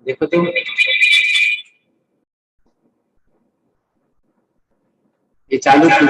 देखो तो ये चालू क्यों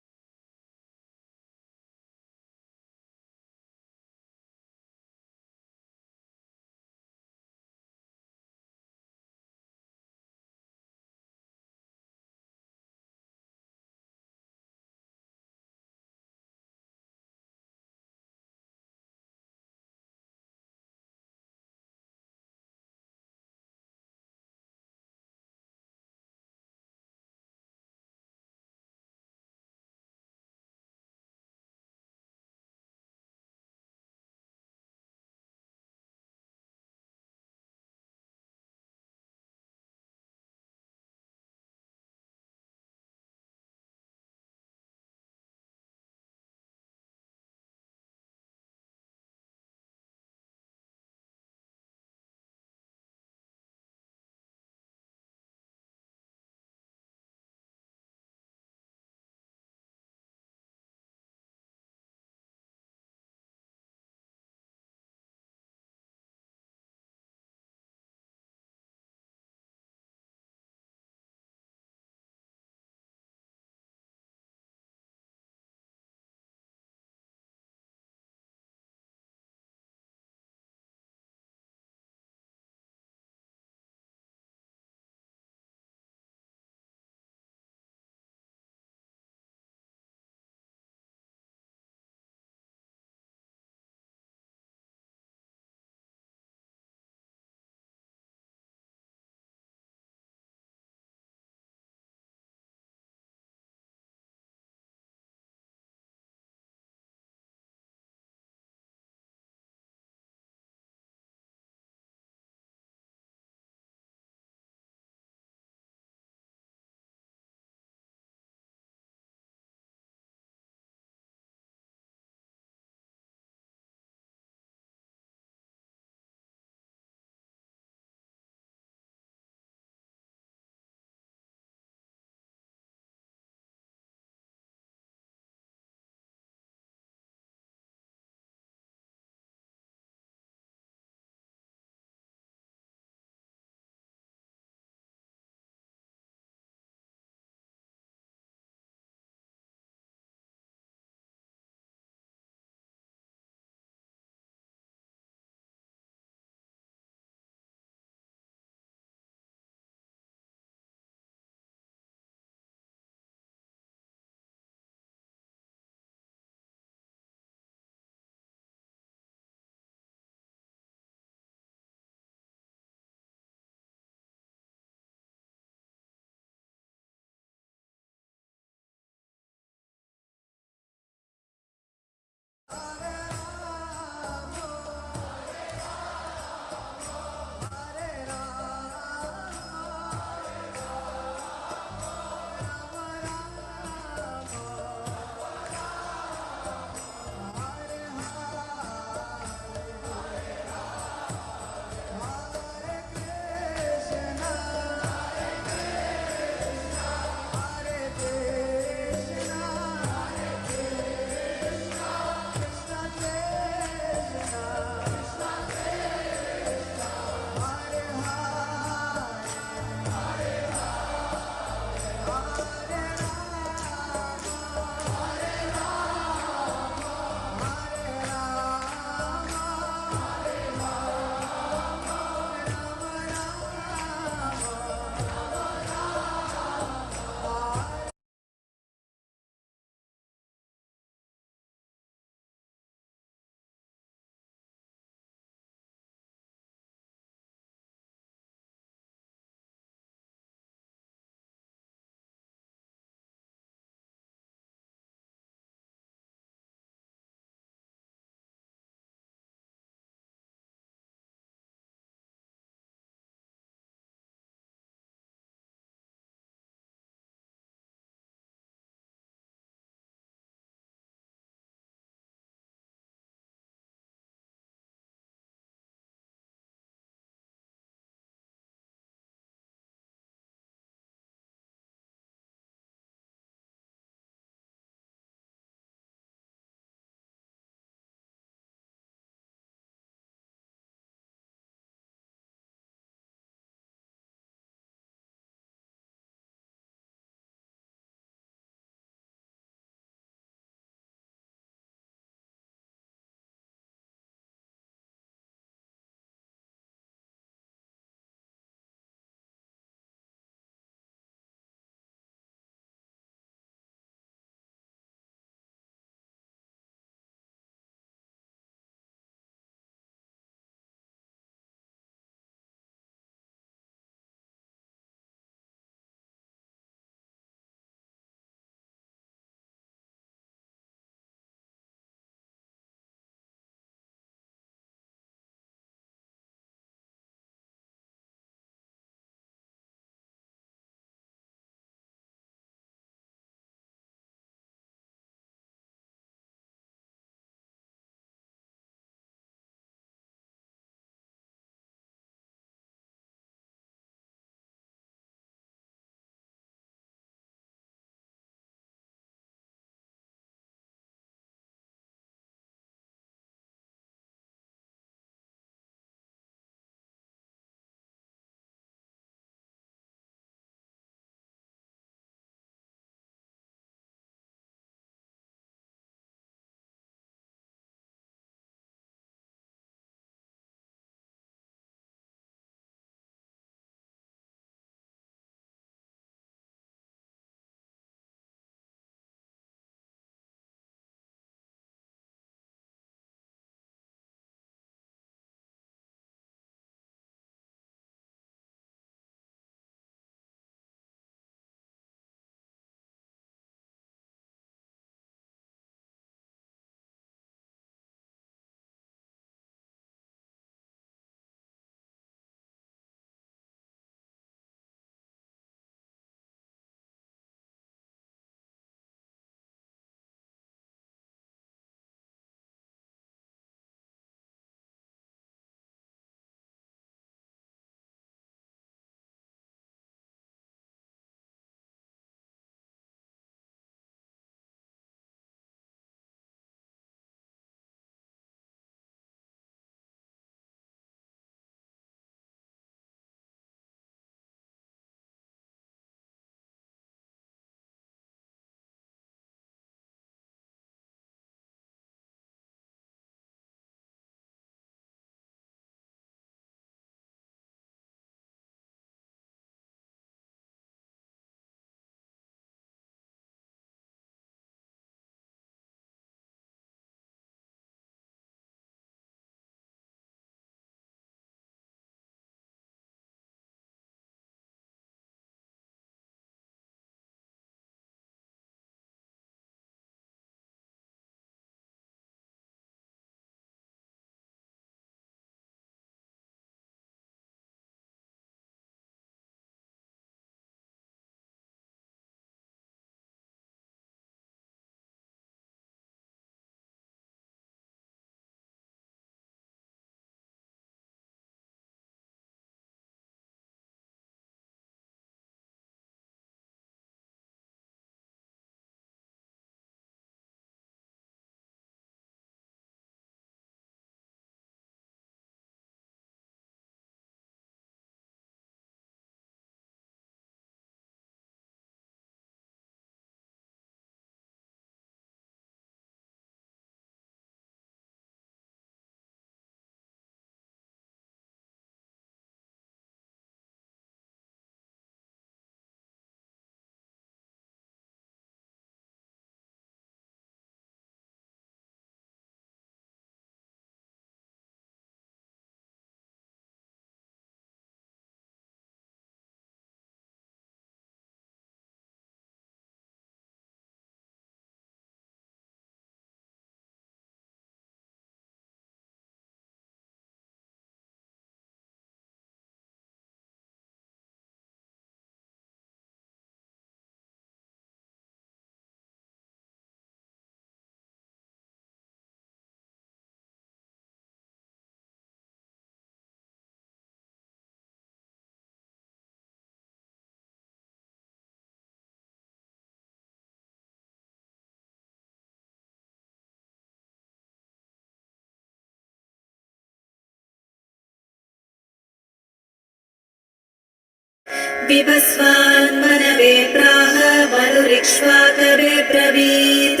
पिबस्वान् मनवे प्राह मनुरिक्ष्वाकवे ब्रवीत्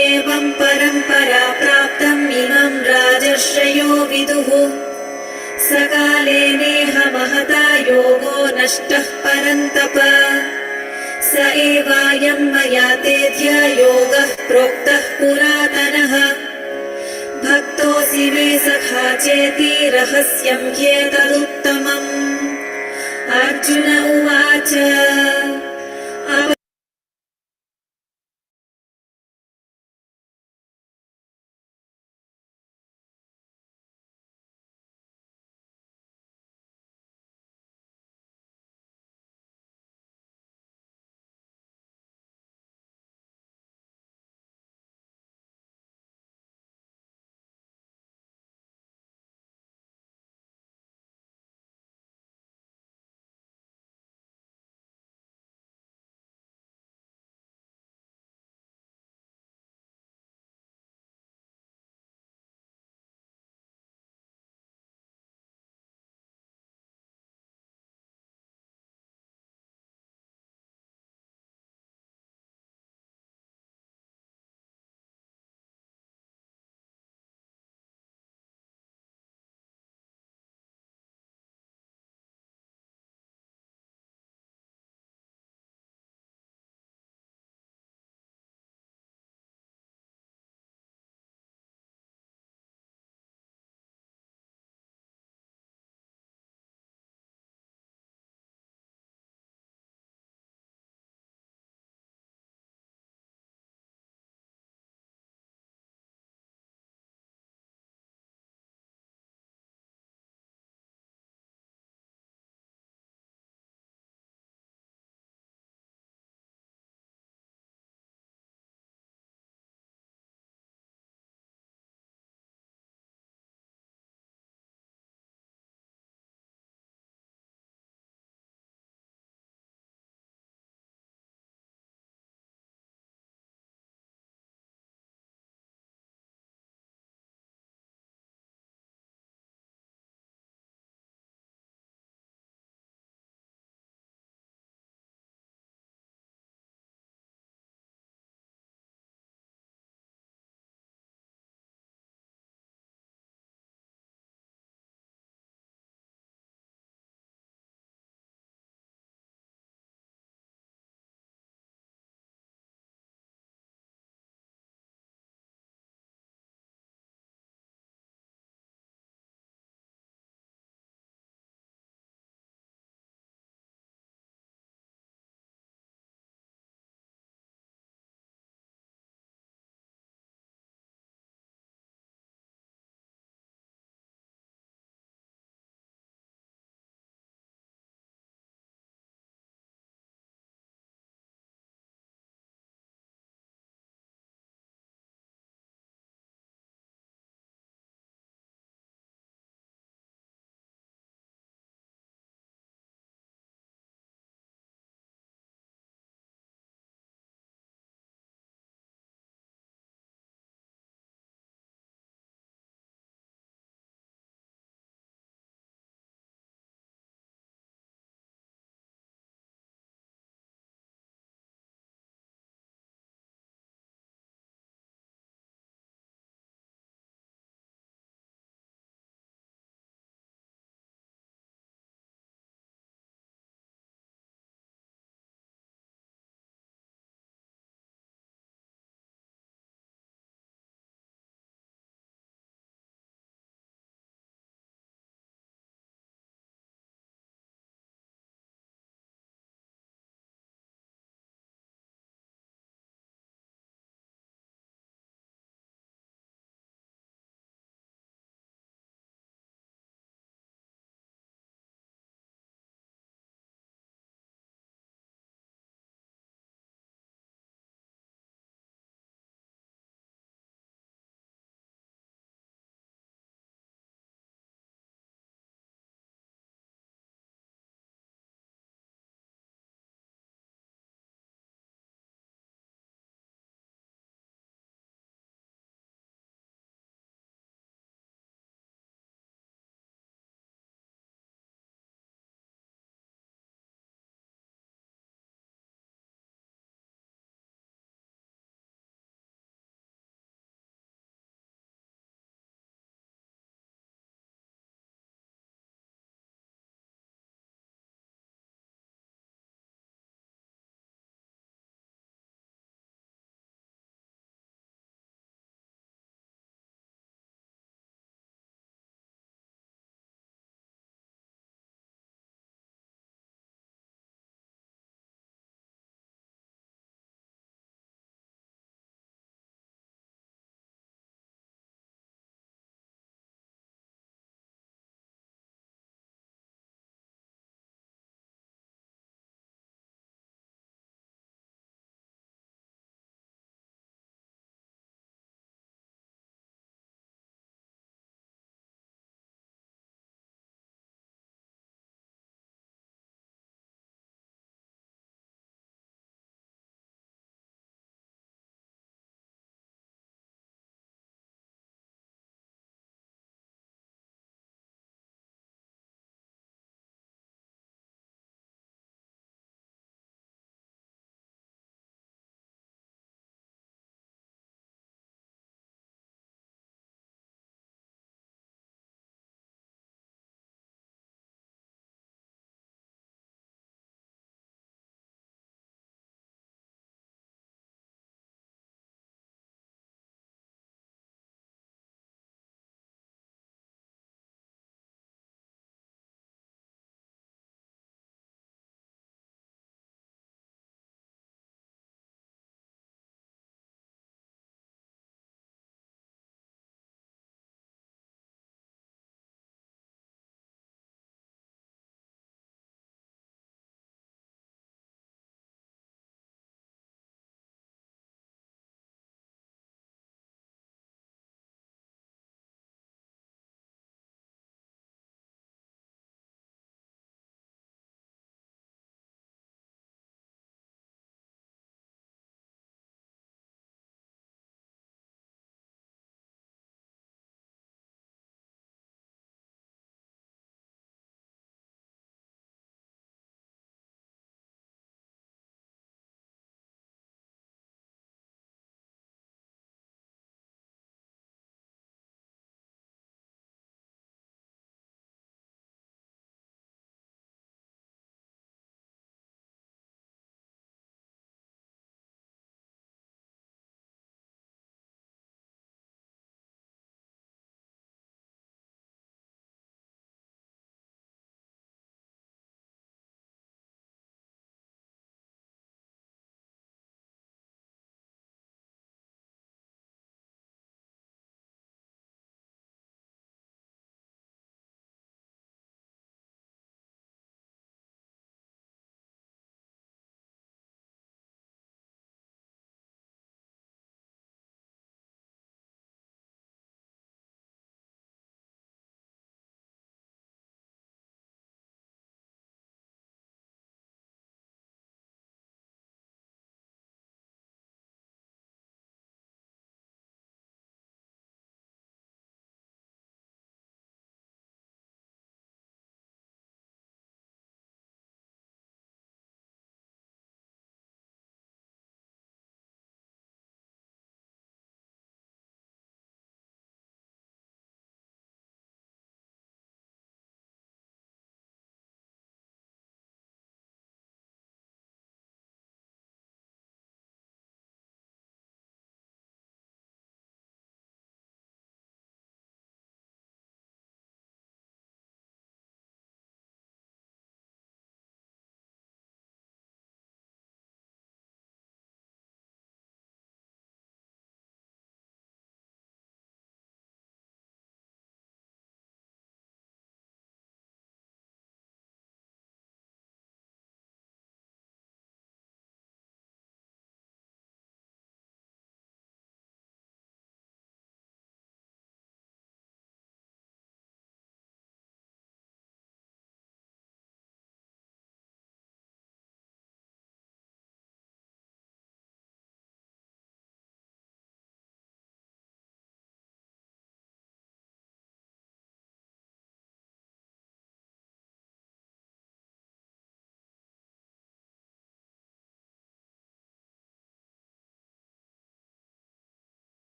एवं परम्परा प्राप्तम् इमं राजर्षयो विदुः सकाले नेह महता योगो नष्टः परन्तप स एवायं मया तेऽद्य योगः प्रोक्तः पुरातनः भक्तोऽसि मे सखा चेति रहस्यं ह्येतदुत्तमम् अर्जुन उवाच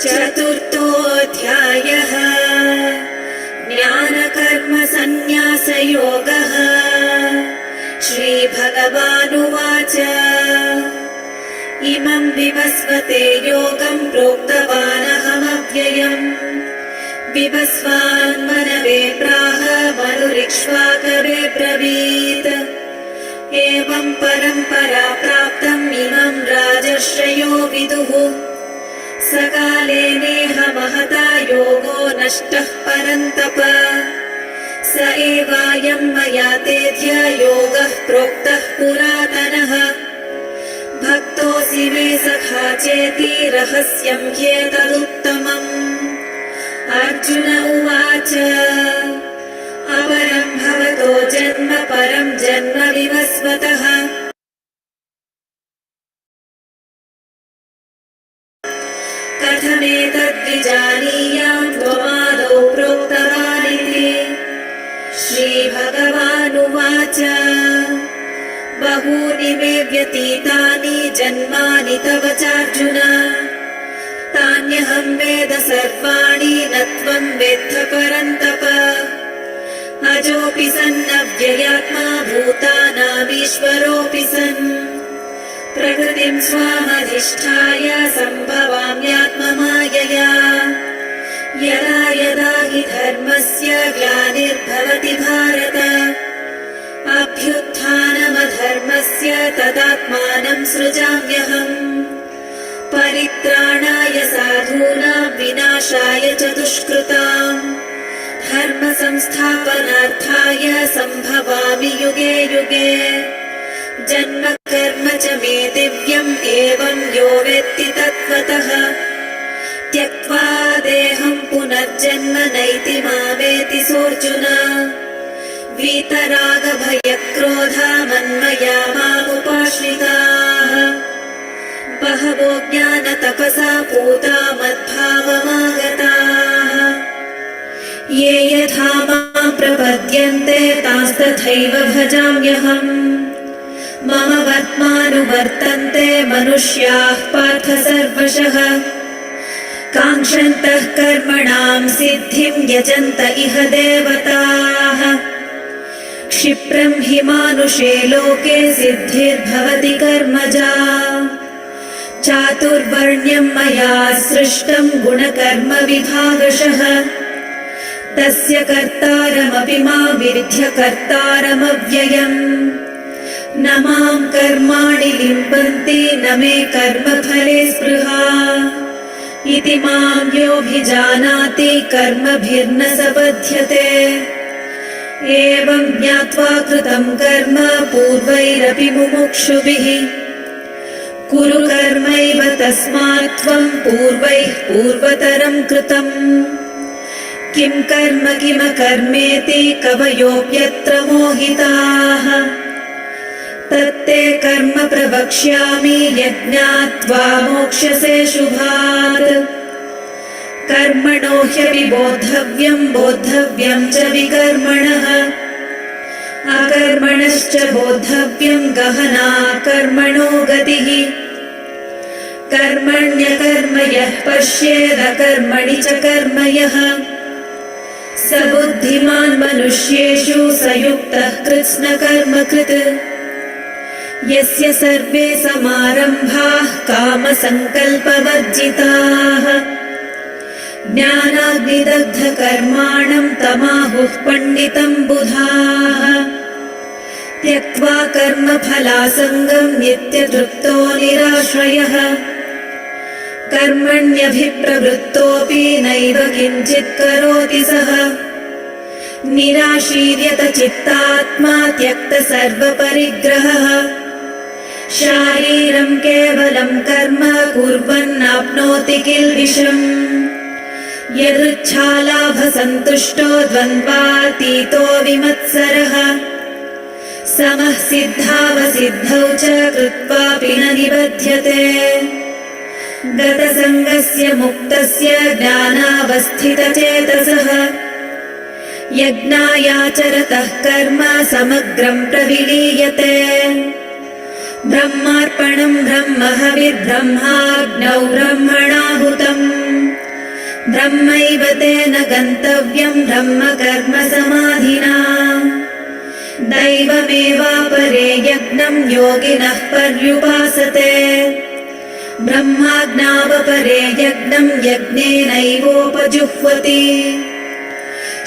चतुर्थोऽध्यायः ज्ञानकर्मसन्न्यासयोगः। श्रीभगवानुवाच इमं विवस्वते योगं प्रोक्तवानहमव्ययम् विवस्वान्मनवे प्राह मनुरिक्ष्वाकवे ब्रवीत् एवं परम्परा प्राप्तम् इमं राजर्षयो विदुः सकाले नेह महता योगो नष्टः परन्तप स एवायं मया तेऽद्य योगः प्रोक्तः पुरातनः भक्तोऽसि मे सखा चेति रहस्यं ह्येतदुत्तमम्। अर्जुन उवाच अपरं भवतो जन्म परं जन्म विवस्वतः कथमेतद्विजानीयां त्वमादौ प्रोक्तवानिति। श्रीभगवानुवाच बहूनि मे व्यतीतानि जन्मानि तव चार्जुन तान्यहं वेद सर्वाणि न त्वं वेत्थ परन्तप अजोऽपि सन्नव्ययात्मा भूतानामीश्वरोऽपि सन् प्रकृतिं स्वामधिष्ठाय सम्भवाम्यात्ममायया यदा यदा हि धर्मस्य ग्लानिर्भवति भारत अभ्युत्थानमधर्मस्य तदात्मानं सृजाम्यहम् परित्राणाय साधूनां विनाशाय च दुष्कृताम् धर्म संस्थापनार्थाय सम्भवामि युगे युगे जन्म कर्म च मे दिव्यम् एवं यो वेत्ति तत्त्वतः त्यक्त्वा देहं पुनर्जन्म नैति मामेति सोऽर्जुन वीतरागभयक्रोधा मन्मया मामुपाश्रिताः बहवो ज्ञानतपसा पूता मद्भावमागताः ये यथा मां प्रपद्यन्ते तांस्तथैव भजाम्यहम् मम वर्त्मानुवर्तन्ते मनुष्याः पार्थ सर्वशः काङ्क्षन्तः कर्मणां सिद्धिं यजन्त इह देवताः क्षिप्रं हि मानुषे लोके सिद्धिर्भवति कर्मजा चातुर्वर्ण्यं मया सृष्टं गुणकर्म विभागशः तस्य कर्तारमपि मा विद्य कर्तारमव्ययम् न मां कर्माणि लिम्पन्ति न मे कर्मफले स्पृहा इति मां योऽभिजानाति कर्मभिर्न स बध्यते एवं ज्ञात्वा कृतं कर्म पूर्वैरपि मुमुक्षुभिः कुरु कर्मैव तस्मात् त्वं पूर्वैः पूर्वतरं कृतम् किं कर्म किमकर्मेति कवयोऽप्यत्र मोहिताः तत्ते कर्म प्रवक्ष्यामि यज्ञात्वा मोक्ष्यसे शुभात् कर्मणो ह्यपि बोद्धव्यं च विकर्मणः अकर्मणश्च बोद्धव्यं गहना कर्मणो गतिः कर्मण्यकर्म यः पश्येदकर्मणि च कर्म यः स बुद्धिमान् मनुष्येषु स युक्तः कृत्स्नकर्मकृत् यस्य सर्वे समारम्भाः कामसङ्कल्पवर्जिताः ज्ञानाग्निदग्धकर्माणं तमाहुः पण्डितं बुधाः त्यक्त्वा कर्मफलासङ्गं नित्यतृप्तो निराश्रयः कर्मण्यभिप्रवृत्तोऽपि नैव किञ्चित् करोति सः निराशीर्यत चित्तात्मा त्यक्त सर्वपरिग्रहः शारीरं केवलं कर्म कुर्वन्नाप्नोति किल्बिषम् यदृच्छालाभसन्तुष्टो द्वन्द्वातीतो विमत्सरः समः सिद्धावसिद्धौ च कृत्वापि न निबध्यते गतसङ्गस्य मुक्तस्य ज्ञानावस्थितचेतसः यज्ञायाचरतः कर्म समग्रं प्रविलीयते ब्रह्मार्पणं ब्रह्महविर्ब्रह्माग्नौ ब्रह्मणाहुतम् ब्रह्मैव तेन गन्तव्यं ब्रह्मकर्म समाधिना दैवमेवापरे यज्ञं योगिनः पर्युपासते ब्रह्माज्ञावपरे यज्ञं यज्ञेनैवोपजुह्वति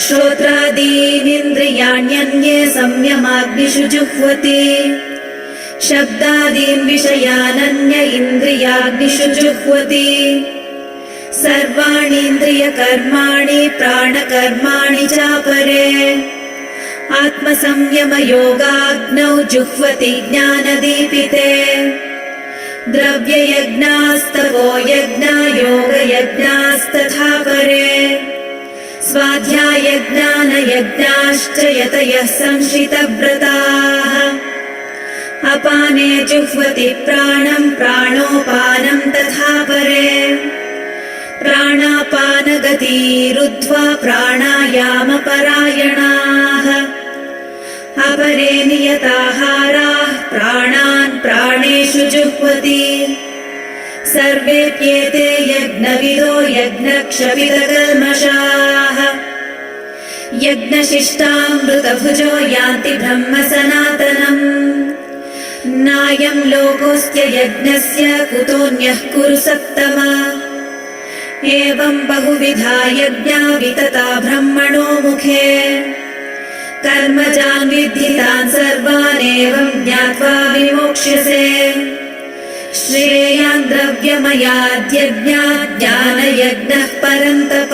श्रोत्रादीनिन्द्रियाण्यन्ये संयमाग्निषु जुह्वति शब्दादीन् विषयानन्य इन्द्रियाग्निषु जुह्वति सर्वाणीन्द्रियकर्माणि प्राणकर्माणि चापरे आत्मसंयमयोगाग्नौ जुह्वति ज्ञानदीपिते द्रव्ययज्ञास्तवो यज्ञा योगयज्ञास्तथा परे स्वाध्यायज्ञानयज्ञाश्च यतयः संश्रितव्रताः अपाने जुह्वति प्राणं प्राणोपानं तथा परे प्राणापानगतिरुद्ध्वा प्राणायामपरायणाः अपरे नियताहाराः प्राणान् प्राणेषु जुह्वति सर्वेप्येते यज्ञविदो यज्ञक्षपितकल्मषाः यज्ञशिष्टामृतभुजो यान्ति ब्रह्म सनातनम् नायं लोकोऽस्त्य यज्ञस्य कुतोऽन्यः कुरु सत्तमा एवं बहुविधा यज्ञा वितता ब्रह्मणो मुखे कर्मजान् विद्धितान् सर्वानेवं ज्ञात्वा विमोक्ष्यसे श्रेयान् द्रव्यमयाद्यज्ञात् ज्ञानयज्ञः परन्तप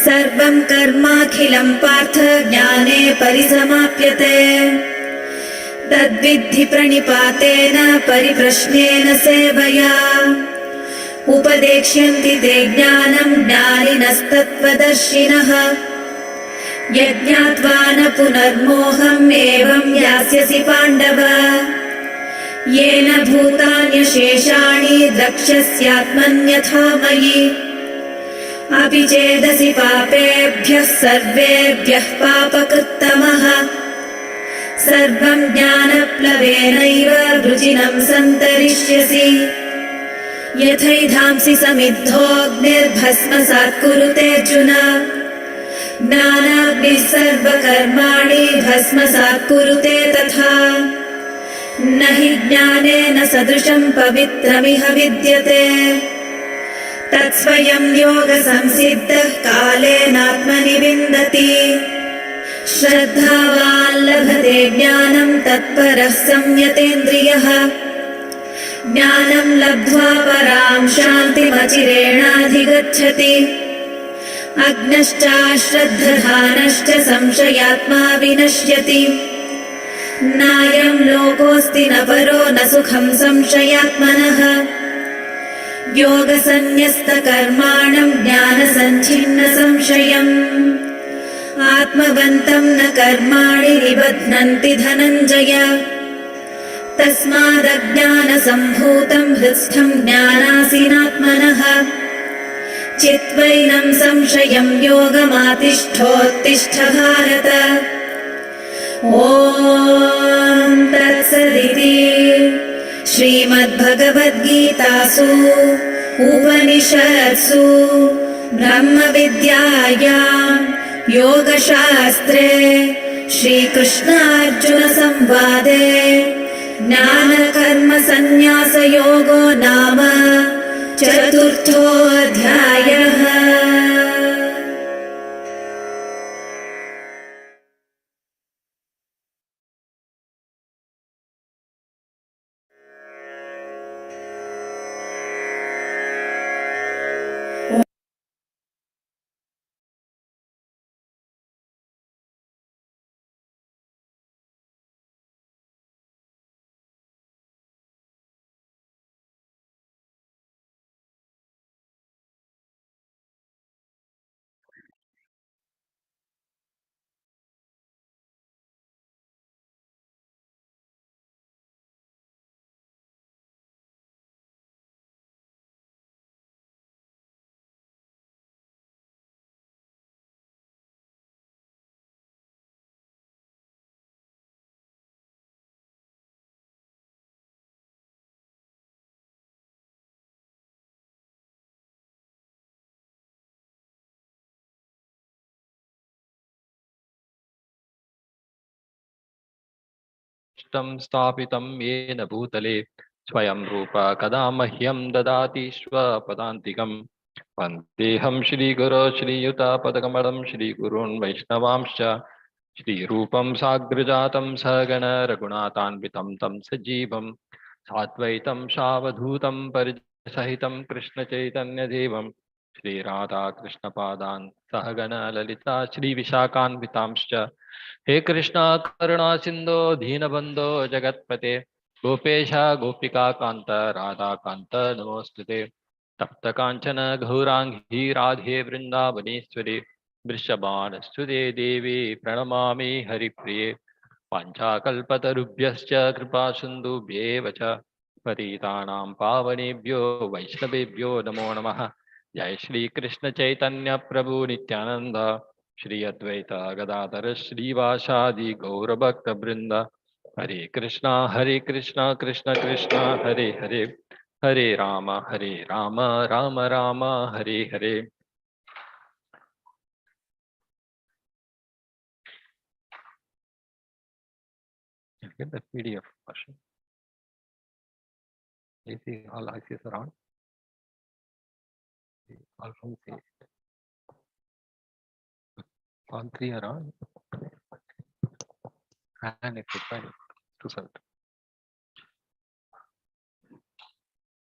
सर्वं कर्माखिलं पार्थ ज्ञाने परिसमाप्यते तद्विद्धि प्रणिपातेन परिप्रश्नेन सेवया उपदेक्ष्यन्ति ते ज्ञानं ज्ञानिनस्तत्त्वदर्शिनः यज्ञात्वा न पुनर्मोहम् एवं यास्यसि पाण्डव येन भूतान्यशेषाणि द्रक्ष्यस्यात्मन्यथा मयि अपि चेदसि पापेभ्यः सर्वेभ्यः पापकृत्तमः सर्वं ज्ञानप्लवेनैव वृजिनं सन्तरिष्यसि यथैधांसि समिद्धोऽग्निर्भस्मसात् कुरुतेऽर्जुन ज्ञानाग्निः सर्वकर्माणि भस्मसात् कुरुते तथा न हि ज्ञानेन सदृशं पवित्रमिह विद्यते तत्स्वयं योगसंसिद्धः कालेनात्मनि विन्दति श्रद्धावान् लभते ज्ञानं तत्परः संयतेन्द्रियः ज्ञानं लब्ध्वा परां शान्तिमचिरेणाधिगच्छति अज्ञश्चाश्रद्धधानश्च संशयात्मा विनश्यति नायं लोकोऽस्ति न परो न सुखं संशयात्मनः योगसन्न्यस्तकर्माणं ज्ञानसञ्छिन्नसंशयम् आत्मवन्तं न कर्माणि निबध्नन्ति धनञ्जय तस्मादज्ञानसम्भूतं हृत्स्थं ज्ञानासीनात्मनः चित्वैनं संशयं योगमातिष्ठोत्तिष्ठ भारत ॐ तत्सदिति श्रीमद्भगवद्गीतासु उपनिषत्सु ब्रह्मविद्यायां योगशास्त्रे श्रीकृष्णार्जुनसंवादे ज्ञानकर्मसन्न्यासयोगो नाम चतुर्थोऽध्यायः। स्थापितं येन भूतले स्वयं रूप कदा मह्यं ददाति स्वपदान्तिकम् वन्देऽहं श्रीगुरो श्रीयुतापदकमलं श्रीगुरून् वैष्णवांश्च श्रीरूपं साग्रजातं सहगण रघुनाथान्वितं तं सजीवं साद्वैतं सावधूतं परिजनसहितं कृष्णचैतन्यदेवं श्रीराधाकृष्णपादान् सहगण ललिता श्रीविशाखान्वितांश्च हे कृष्णा करुणा सिंधो दीनबंधो जगत्पते गोपेश गोपिका कांत राधा कांत नमोस्तुते तप्त कांचन गौरांगी राधे वृंदावनेश्वरी वृषभानुसुते देवी प्रणमामि हरिप्रिये पाञ्चाकल्पतरुभ्यश्च कृपा सिन्धुभ्येव च पतितानां पावनेभ्यो वैष्णवेभ्यो नमो नमः जय श्री कृष्ण चैतन्य प्रभु नित्यानंद श्री अद्वैत गदाधर श्रीवासादि गौरभक्त वृंद हरे Krishna Krishna Krishna Hare Hare Hare Ram Ram Ram Hare Hare. Get the PDF version. You see all ICs around. All from C. All three around. And it's fine to select.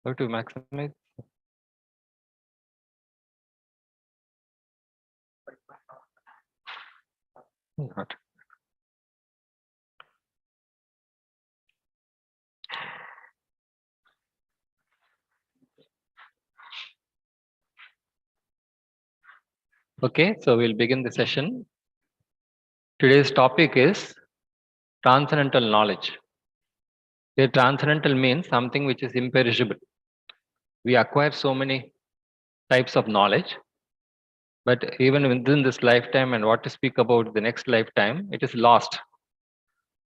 How to maximize? Not. Okay, so we'll begin the session. Today's topic is transcendental knowledge. Here, transcendental means something which is imperishable. We acquire so many types of knowledge, but even within this lifetime and what to speak about the next lifetime, it is lost.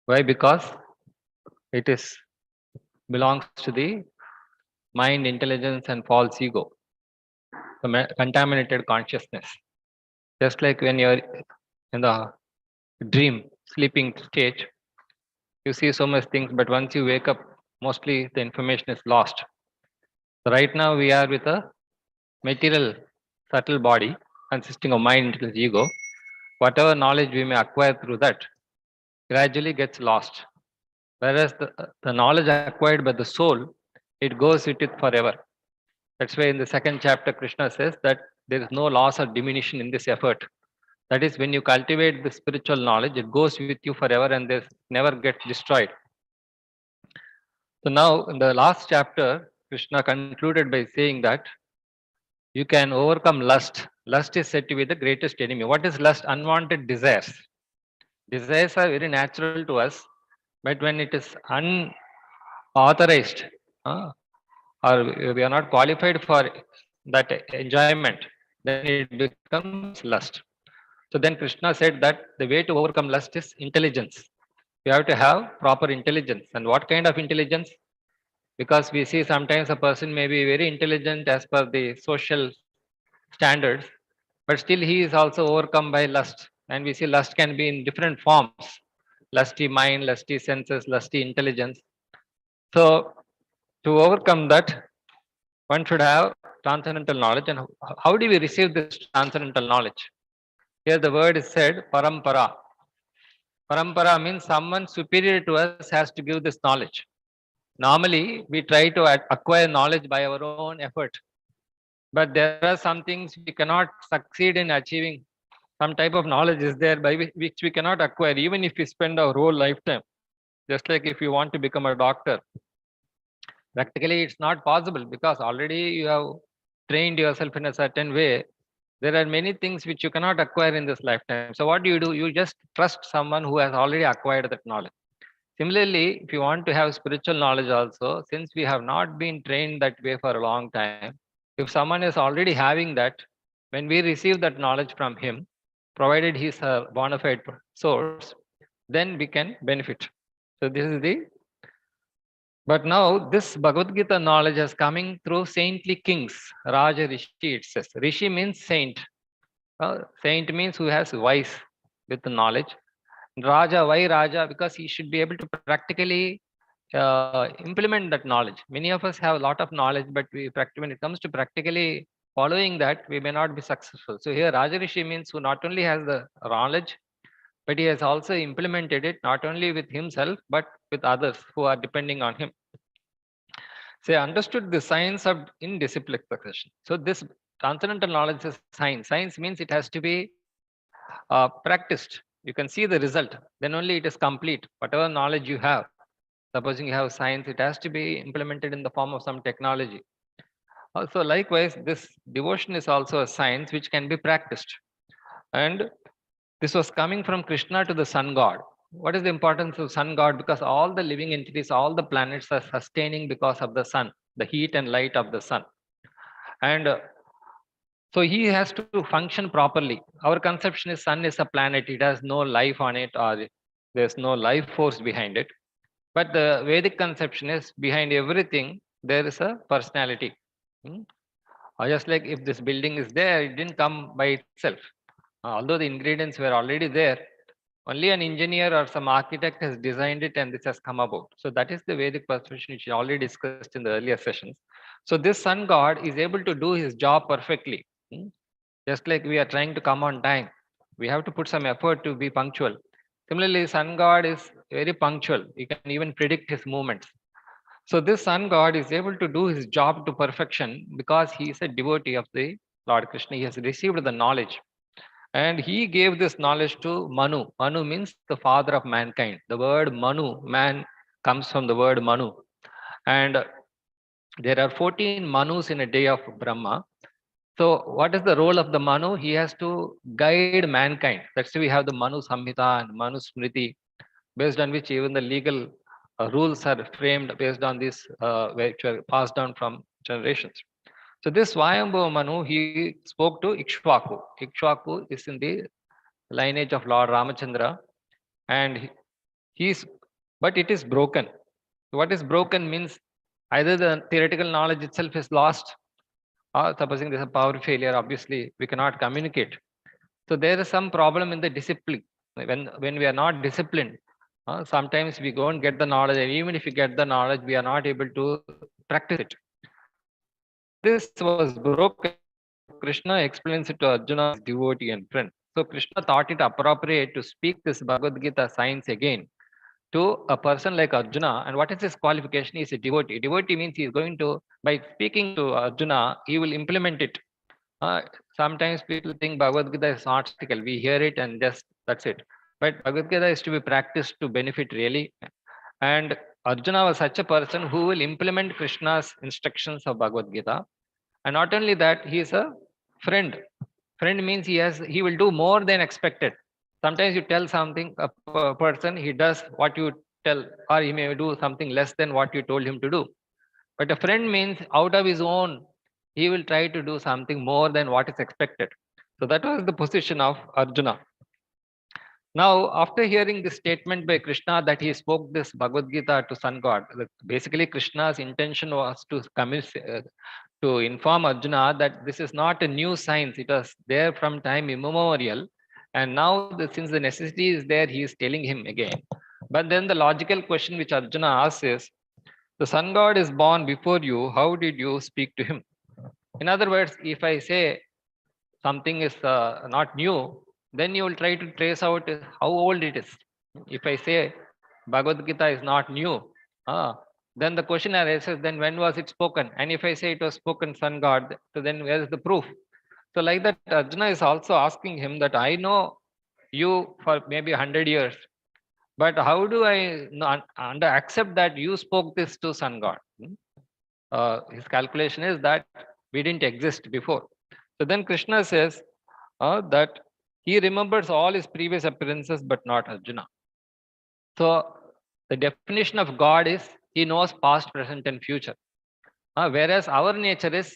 Why? Because it is belongs to the mind, intelligence, and false ego, the contaminated consciousness. Just like when you're in the dream, sleeping stage, you see so much things, but once you wake up, mostly the information is lost. So right now we are with a material, subtle body consisting of mind, intelligence, ego. Whatever knowledge we may acquire through that gradually gets lost. Whereas the knowledge acquired by the soul, it goes with it forever. That's why in the second chapter, Krishna says that there is no loss or diminution in this effort. That is, when you cultivate the spiritual knowledge, it goes with you forever and this never gets destroyed. So now in the last chapter, Krishna concluded by saying that you can overcome lust. Lust is said to be the greatest enemy. What is lust? Unwanted desires. Desires are very natural to us, but when it is unauthorized, or we are not qualified for that enjoyment, then it becomes lust. So then Krishna said that the way to overcome lust is intelligence. You have to have proper intelligence. And what kind of intelligence? Because we see sometimes a person may be very intelligent as per the social standards, but still he is also overcome by lust. And we see lust can be in different forms: lusty mind, lusty senses, lusty intelligence. So to overcome that, one should have transcendental knowledge. And how do we receive this transcendental knowledge? Here the word is said parampara. Parampara means someone superior to us has to give this knowledge. Normally we try to acquire knowledge by our own effort, but there are some things we cannot succeed in achieving. Some type of knowledge is there by which we cannot acquire even if we spend our whole lifetime. Just like if you want to become a doctor, practically it's not possible because already you have trained yourself in a certain way. There are many things which you cannot acquire in this lifetime. So what do? You just trust someone who has already acquired that knowledge. Similarly, if you want to have spiritual knowledge also, since we have not been trained that way for a long time, if someone is already having that, when we receive that knowledge from him, provided he is a bona fide source, then we can benefit. So this is the. But now this Bhagavad-Gita knowledge is coming through saintly kings, Raja Rishi, it says. Rishi means saint. Saint means who has wise with knowledge. Raja, why Raja? Because he should be able to practically implement that knowledge. Many of us have a lot of knowledge, but when it comes to practically following that, we may not be successful. So here Raja Rishi means who not only has the knowledge, but he has also implemented it not only with himself, but with others who are depending on him. Say, understood the science of indisciplication. So this transcendental knowledge is science. Science means it has to be practiced. You can see the result. Then only it is complete. Whatever knowledge you have, supposing you have science, it has to be implemented in the form of some technology. Also, likewise, this devotion is also a science which can be practiced. And this was coming from Krishna to the sun god. What is the importance of sun god? Because all the living entities, all the planets are sustaining because of the sun, the heat and light of the sun. And so he has to function properly. Our conception is sun is a planet. It has no life on it, or there's no life force behind it. But the Vedic conception is behind everything, there is a personality. Just like if this building is there, it didn't come by itself. Although the ingredients were already there, only an engineer or some architect has designed it and this has come about. So that is the Vedic perception which we already discussed in the earlier sessions. So this sun god is able to do his job perfectly. Just like we are trying to come on time, we have to put some effort to be punctual. Similarly, sun god is very punctual. You can even predict his movements. So this sun god is able to do his job to perfection because he is a devotee of the Lord Krishna. He has received the knowledge. And he gave this knowledge to Manu. Manu means the father of mankind. The word Manu, man, comes from the word Manu. And there are 14 Manus in a day of Brahma. So what is the role of the Manu? He has to guide mankind. That's why we have the Manu Samhita and Manu Smriti, based on which even the legal rules are framed based on this, which are passed down from generations. So this Swayambhu Manu, he spoke to Ikshvaku. Ikshvaku is in the lineage of Lord Ramachandra, and he's, but it is broken. What is broken means either the theoretical knowledge itself is lost, or supposing there's a power failure, obviously we cannot communicate. So there is some problem in the discipline. When we are not disciplined, sometimes we don't get the knowledge, and even if we get the knowledge, we are not able to practice it. This was broken. Krishna explains it to Arjuna, his devotee and friend. So Krishna thought it appropriate to speak this Bhagavad-Gita science again to a person like Arjuna. And what is his qualification? He is a devotee. Devotee means he is going to, by speaking to Arjuna, he will implement it. Sometimes people think Bhagavad-Gita is not practical. We hear it and just that's it. But Bhagavad-Gita is to be practiced to benefit really. And Arjuna was such a person who will implement Krishna's instructions of Bhagavad-Gita. And not only that, he is a friend. Friend means he will do more than expected. Sometimes you tell something, a person, he does what you tell, or he may do something less than what you told him to do. But a friend means out of his own, he will try to do something more than what is expected. So that was the position of Arjuna. Now, after hearing this statement by Krishna that he spoke this Bhagavad Gita to sun god, basically Krishna's intention was to inform Arjuna that this is not a new science. It was there from time immemorial. And now, since the necessity is there, he is telling him again. But then the logical question which Arjuna asks is, the sun god is born before you. How did you speak to him? In other words, if I say something is not new, then you will try to trace out how old it is. If I say Bhagavad Gita is not new, then the question arises, then when was it spoken? And if I say it was spoken sun god, so then where is the proof? So like that, Arjuna is also asking him that I know you for maybe 100 years, but how do I accept that you spoke this to sun god? His calculation is that we didn't exist before. So then Krishna says that he remembers all his previous appearances, but not Arjuna. So the definition of God is he knows past, present, and future. Whereas our nature is,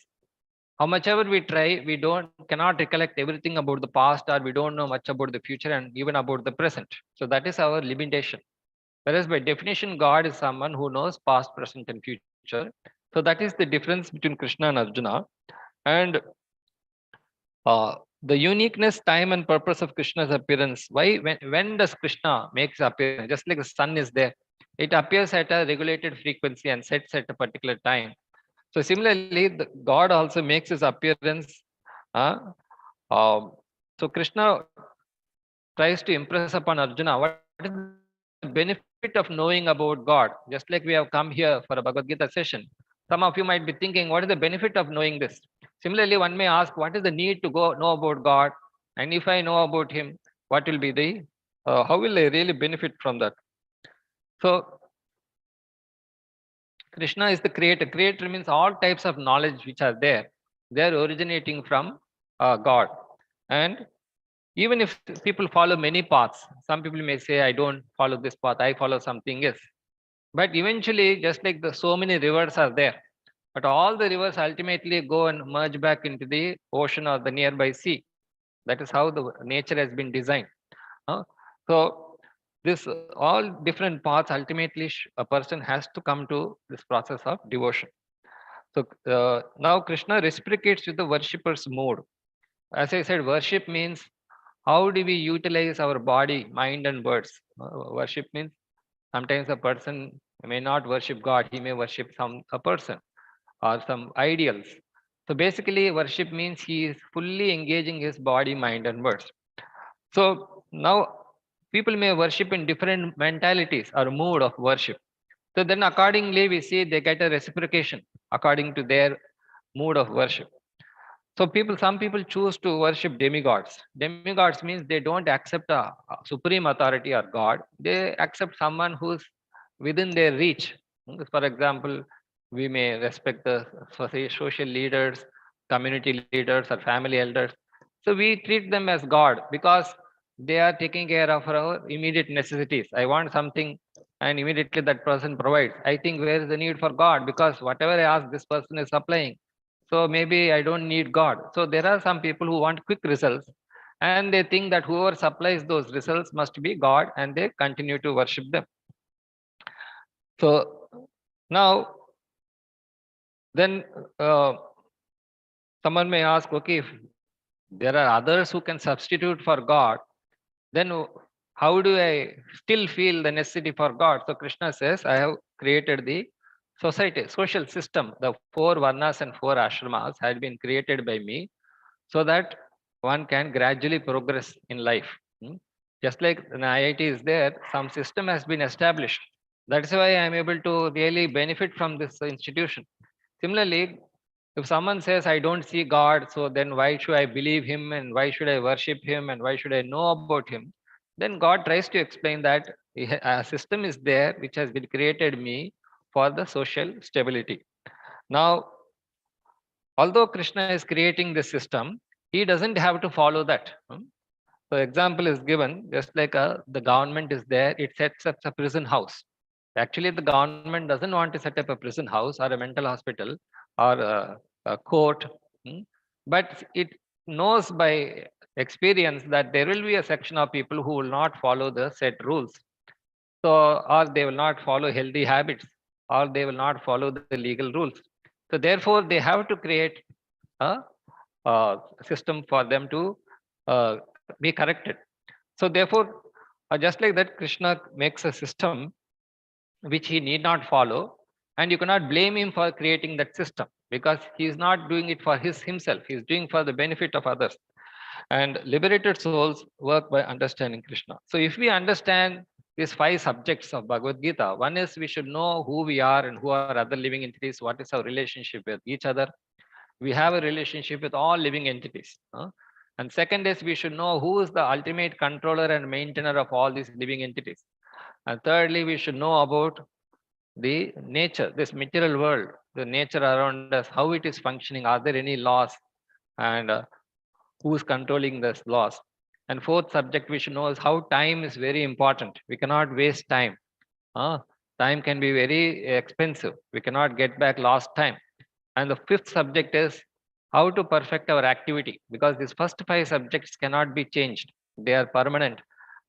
how much ever we try, we cannot recollect everything about the past, or we don't know much about the future and even about the present. So that is our limitation. Whereas by definition, God is someone who knows past, present, and future. So that is the difference between Krishna and Arjuna. And the uniqueness, time, and purpose of Krishna's appearance. Why, when does Krishna make his appearance? Just like the sun is there, it appears at a regulated frequency and sets at a particular time. So similarly, God also makes his appearance. Uh, so Krishna tries to impress upon Arjuna what is the benefit of knowing about God. Just like we have come here for a Bhagavad-Gita session. Some of you might be thinking, what is the benefit of knowing this? Similarly, one may ask, what is the need to go know about God? And if I know about him, what will be the, how will I really benefit from that? So Krishna is the creator. Creator means all types of knowledge which are there, they are originating from God. And even if people follow many paths, some people may say, I don't follow this path, I follow something else. But eventually, just like so many rivers are there, but all the rivers ultimately go and merge back into the ocean or the nearby sea. That is how the nature has been designed. So this all different paths, ultimately a person has to come to this process of devotion. So now Krishna reciprocates with the worshipper's mood. As I said, worship means how do we utilize our body, mind, and words. Worship means sometimes a person may not worship God, he may worship a person or some ideals. So basically, worship means he is fully engaging his body, mind, and words. So now people may worship in different mentalities or mood of worship. So then accordingly, we see they get a reciprocation according to their mood of worship. So some people choose to worship demigods. Demigods means they don't accept a supreme authority or God. They accept someone who's within their reach. For example, we may respect the social leaders, community leaders, or family elders. So we treat them as God because they are taking care of our immediate necessities. I want something, and immediately that person provides. I think where is the need for God? Because whatever I ask, this person is supplying. So maybe I don't need God. So there are some people who want quick results, and they think that whoever supplies those results must be God, and they continue to worship them. So now, then someone may ask, okay, if there are others who can substitute for God, then how do I still feel the necessity for God? So Krishna says, I have created the society, social system. The 4 varnas and 4 ashramas had been created by me so that one can gradually progress in life. Just like an IIT is there, some system has been established. That's why I am able to really benefit from this institution. Similarly, if someone says, I don't see God, so then why should I believe him and why should I worship him and why should I know about him? Then God tries to explain that a system is there which has been created me for the social stability. Now, although Krishna is creating this system, he doesn't have to follow that. So example is given, just like the government is there, it sets up a prison house. Actually, the government doesn't want to set up a prison house or a mental hospital or a court, but it knows by experience that there will be a section of people who will not follow the set rules. So, or they will not follow healthy habits, or they will not follow the legal rules. So therefore, they have to create a system for them to be corrected. So therefore, just like that, Krishna makes a system which he need not follow, and you cannot blame him for creating that system because he is not doing it for himself. He is doing for the benefit of others. And liberated souls work by understanding Krishna. So if we understand these 5 subjects of Bhagavad Gita, one is we should know who we are and who are other living entities, what is our relationship with each other. We have a relationship with all living entities. And second is we should know who is the ultimate controller and maintainer of all these living entities. And thirdly, we should know about the nature, this material world, the nature around us, how it is functioning. Are there any laws? And who is controlling this laws? And fourth subject we should know is how time is very important. We cannot waste time. Time can be very expensive. We cannot get back lost time. And the fifth subject is how to perfect our activity, because these first 5 subjects cannot be changed. They are permanent.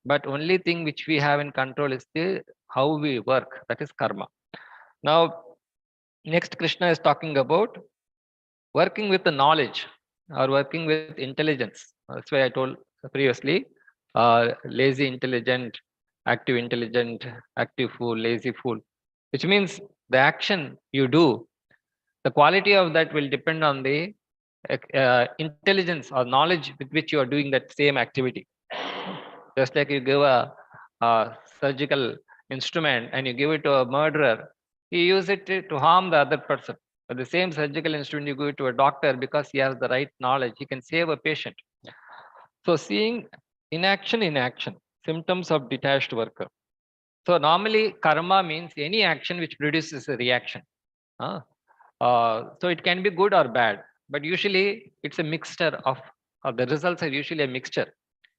But only thing which we have in control is the how we work, that is karma. Now, next Krishna is talking about working with the knowledge or working with intelligence. That's why I told previously, lazy intelligent, active intelligent, active fool, lazy fool, which means the action you do, the quality of that will depend on the intelligence or knowledge with which you are doing that same activity. Just like you give a surgical instrument and you give it to a murderer, he use it to harm the other person. But the same surgical instrument you give it to a doctor because he has the right knowledge, he can save a patient. So seeing in action, symptoms of detached worker. So normally karma means any action which produces a reaction. So it can be good or bad, but usually it's a mixture of the results are usually a mixture.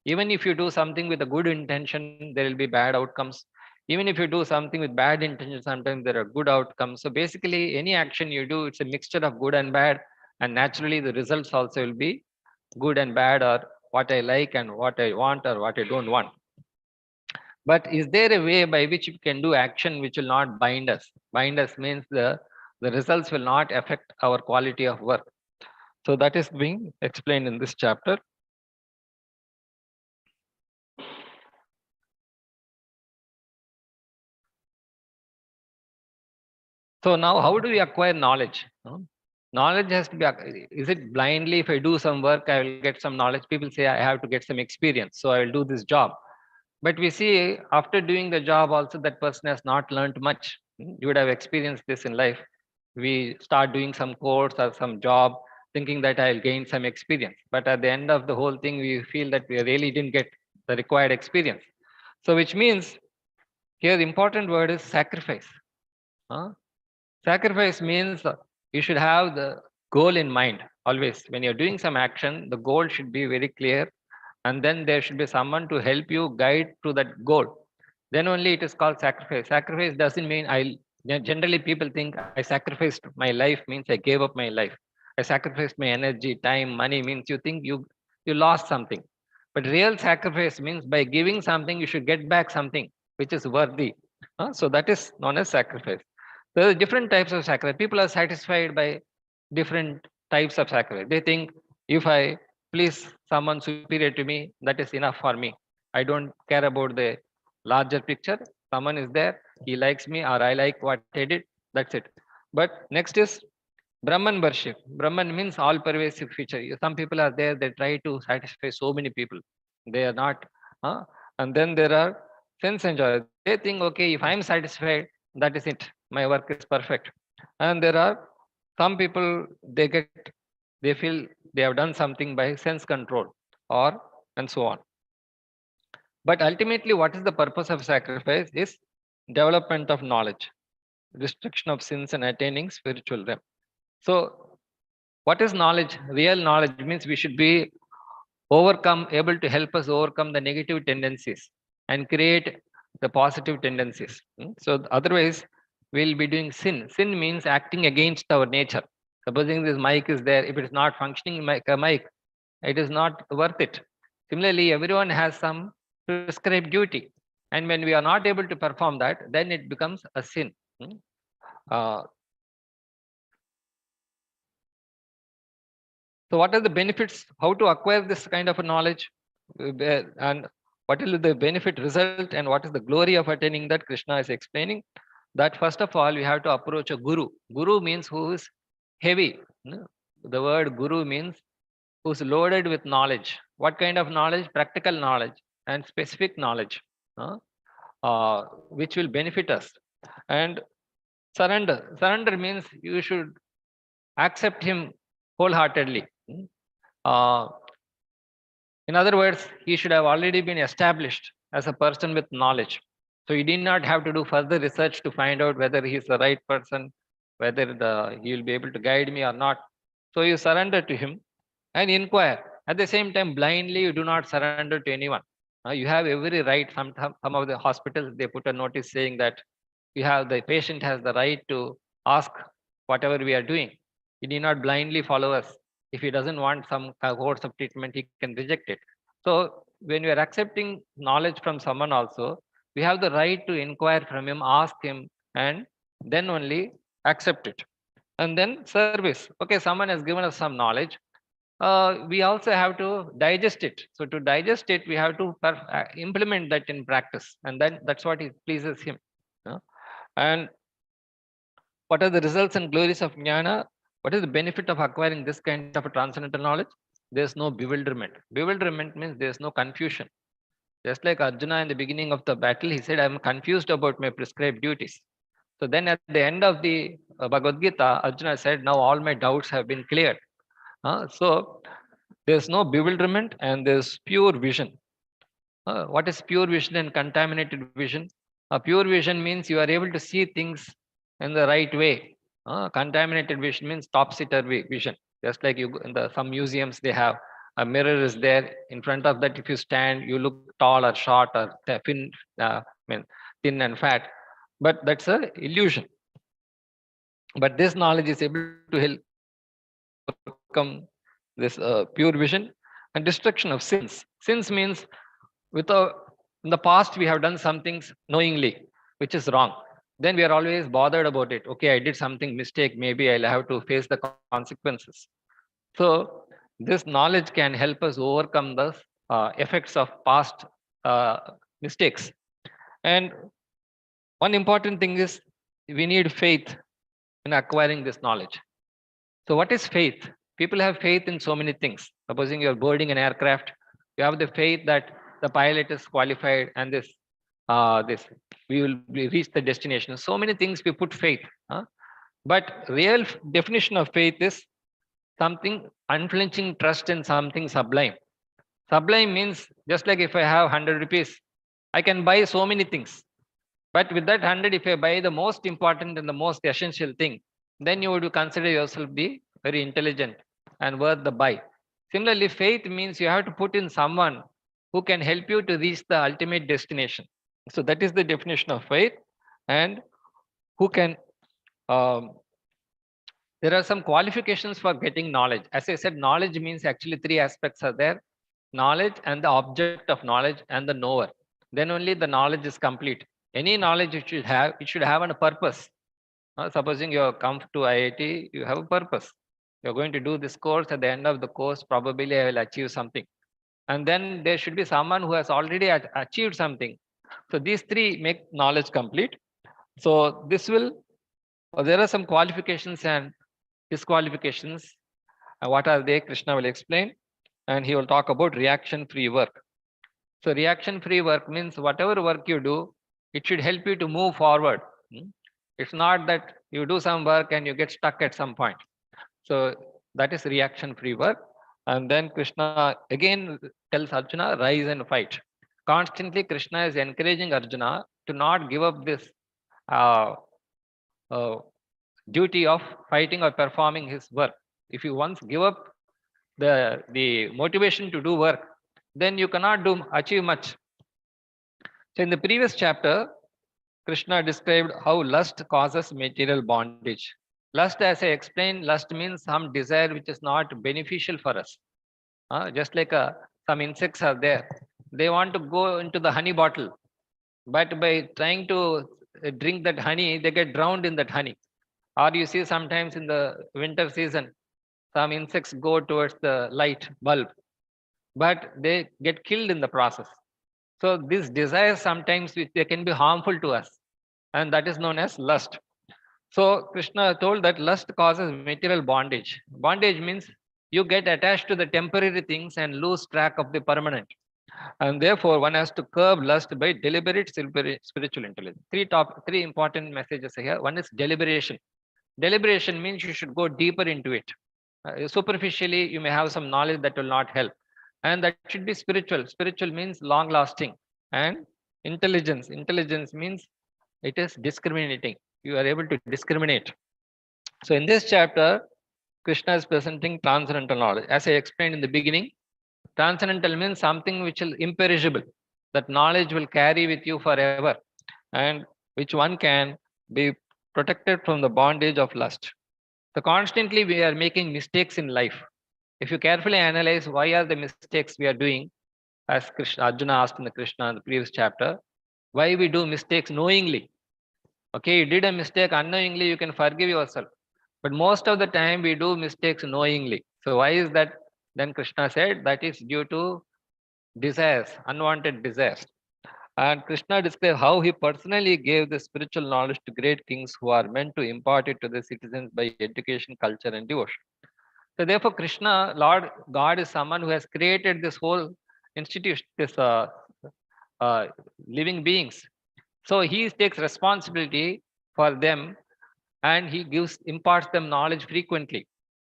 Even if you do something with a good intention, there will be bad outcomes. Even if you do something with bad intention, sometimes there are good outcomes. So basically, any action you do, it's a mixture of good and bad, and naturally the results also will be good and bad, or what I like and what I want or what I don't want. But is there a way by which you can do action which will not bind us? Bind us means the results will not affect our quality of work. So that is being explained in this chapter. So now how do we acquire knowledge? Knowledge has to be, is it blindly if I do some work, I will get some knowledge? People say I have to get some experience, so I will do this job. But we see after doing the job also that person has not learned much. You would have experienced this in life. We start doing some course or some job thinking that I'll gain some experience. But at the end of the whole thing, we feel that we really didn't get the required experience. So which means here the important word is sacrifice. Sacrifice means you should have the goal in mind always. When you're doing some action, the goal should be very clear, and then there should be someone to help you guide to that goal. Then only it is called sacrifice. Sacrifice doesn't mean generally people think I sacrificed my life means I gave up my life. I sacrificed my energy, time, money means you think you lost something. But real sacrifice means by giving something, you should get back something which is worthy. So that is known as sacrifice. There are different types of sacrifice. People are satisfied by different types of sacrifice. They think if I please someone superior to me, that is enough for me. I don't care about the larger picture. Someone is there, he likes me or I like what I did, that's it. But next is Brahman worship. Brahman means all pervasive feature. Some people are there, they try to satisfy so many people. They are not. And then there are sense enjoyers. They think, okay, if I'm satisfied, that is it. My work is perfect. And there are some people, they feel they have done something by sense control or and so on. But ultimately, what is the purpose of sacrifice is development of knowledge, restriction of sins and attaining spiritual realm. So what is knowledge? Real knowledge means we should be able to help us overcome the negative tendencies and create the positive tendencies. So otherwise, we'll be doing sin. Sin means acting against our nature. Supposing this mic is there, if it is not functioning mic, it is not worth it. Similarly, everyone has some prescribed duty. And when we are not able to perform that, then it becomes a sin. So what are the benefits? How to acquire this kind of a knowledge? And what will the benefit result and what is the glory of attaining that? Krishna is explaining that first of all, we have to approach a guru. Guru means who is heavy. The word guru means who's loaded with knowledge. What kind of knowledge? Practical knowledge and specific knowledge, which will benefit us. And surrender. Surrender means you should accept him wholeheartedly. In other words, he should have already been established as a person with knowledge. So you did not have to do further research to find out whether he is the right person, whether he will be able to guide me or not. So you surrender to him and inquire. At the same time, blindly you do not surrender to anyone. You have every right. Some of the hospitals, they put a notice saying that the patient has the right to ask whatever we are doing. He need not blindly follow us. If he doesn't want some course of treatment, he can reject it. So when we are accepting knowledge from someone also, we have the right to inquire from him, ask him, and then only accept it. And then service. Okay, someone has given us some knowledge. we also have to digest it. So to digest it, we have to implement that in practice, and then that's what it pleases him. And what are the results and glories of jnana? What is the benefit of acquiring this kind of a transcendental knowledge? There's no bewilderment. Bewilderment means there's no confusion. Just like Arjuna in the beginning of the battle, he said, I'm confused about my prescribed duties. So then at the end of the Bhagavad-Gita, Arjuna said, now all my doubts have been cleared. So there's no bewilderment and there's pure vision. What is pure vision and contaminated vision? Pure vision means you are able to see things in the right way. Contaminated vision means topsy-turvy vision. Just like you in some museums, they have a mirror is there in front of that. If you stand, you look tall or short or thin, thin and fat. But that's a illusion. But this knowledge is able to help overcome this pure vision and destruction of sins. Sins means in the past we have done some things knowingly, which is wrong. Then we are always bothered about it. Okay, I did something mistake. Maybe I'll have to face the consequences. So this knowledge can help us overcome the effects of past mistakes. And one important thing is we need faith in acquiring this knowledge. So what is faith? People have faith in so many things. Supposing you're boarding an aircraft, you have the faith that the pilot is qualified and this we will reach the destination. So many things we put faith. But real definition of faith is something unflinching trust in something sublime. Sublime means just like if I have 100 rupees, I can buy so many things. But with that 100, if I buy the most important and the most essential thing, then you would consider yourself be very intelligent and worth the buy. Similarly, faith means you have to put in someone who can help you to reach the ultimate destination. So that is the definition of faith. And who can there are some qualifications for getting knowledge. As I said, knowledge means actually three aspects are there: knowledge and the object of knowledge and the knower. Then only the knowledge is complete. Any knowledge it should have a purpose. Supposing you have come to IIT, you have a purpose. You're going to do this course. At the end of the course, probably I will achieve something. And then there should be someone who has already achieved something. So these three make knowledge complete. So this will, there are some qualifications and disqualifications. What are they? Krishna will explain. And he will talk about reaction-free work. So reaction-free work means whatever work you do, it should help you to move forward. It's not that you do some work and you get stuck at some point. So that is reaction-free work. And then Krishna again tells Arjuna, rise and fight. Constantly Krishna is encouraging Arjuna to not give up this duty of fighting or performing his work. If you once give up the motivation to do work, then you cannot achieve much. So in the previous chapter, Krishna described how lust causes material bondage. Lust, as I explained, lust means some desire which is not beneficial for us. Just like some insects are there. They want to go into the honey bottle, but by trying to drink that honey, they get drowned in that honey. Or you see sometimes in the winter season, some insects go towards the light bulb, but they get killed in the process. So these desires sometimes they can be harmful to us, and that is known as lust. So Krishna told that lust causes material bondage. Bondage means you get attached to the temporary things and lose track of the permanent. And therefore, one has to curb lust by deliberate spiritual intelligence. Three important messages here. One is deliberation. Deliberation means you should go deeper into it. Superficially, you may have some knowledge that will not help. And that should be spiritual. Spiritual means long lasting. And intelligence. Intelligence means it is discriminating. You are able to discriminate. So in this chapter, Krishna is presenting transcendental knowledge. As I explained in the beginning, transcendental means something which is imperishable. That knowledge will carry with you forever, and which one can be protected from the bondage of lust. So constantly we are making mistakes in life. If you carefully analyze why are the mistakes we are doing, as Arjuna asked in the Krishna in the previous chapter, why we do mistakes knowingly. Okay, you did a mistake unknowingly, you can forgive yourself. But most of the time we do mistakes knowingly. So why is that? Then Krishna said that is due to desires, unwanted desires. And Krishna described how he personally gave the spiritual knowledge to great kings who are meant to impart it to the citizens by education, culture, and devotion. So therefore, Krishna, Lord God, is someone who has created this whole institution, this uh, living beings. So he takes responsibility for them, and he imparts them knowledge frequently.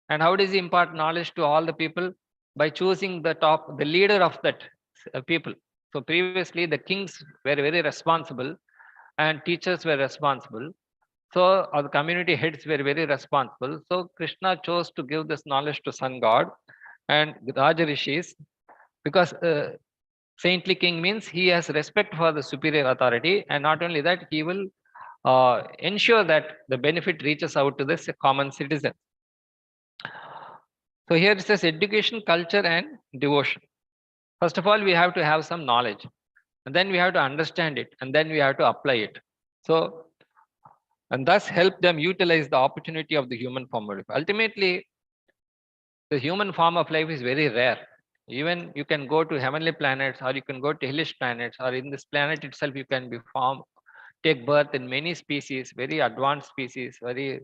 And how does he impart knowledge to all the people? By choosing the leader of that people. So previously the kings were very responsible and teachers were responsible. So the community heads were very responsible. So Krishna chose to give this knowledge to Sun God and Raja Rishis, because saintly king means he has respect for the superior authority, and not only that, he will ensure that the benefit reaches out to this common citizen. So here it says education, culture, and devotion. First of all, we have to have some knowledge, and then we have to understand it, and then we have to apply it. So, and thus help them utilize the opportunity of the human form of life. Ultimately, the human form of life is very rare. Even you can go to heavenly planets, or you can go to hellish planets, or in this planet itself, you can be formed, take birth in many species, very advanced species, very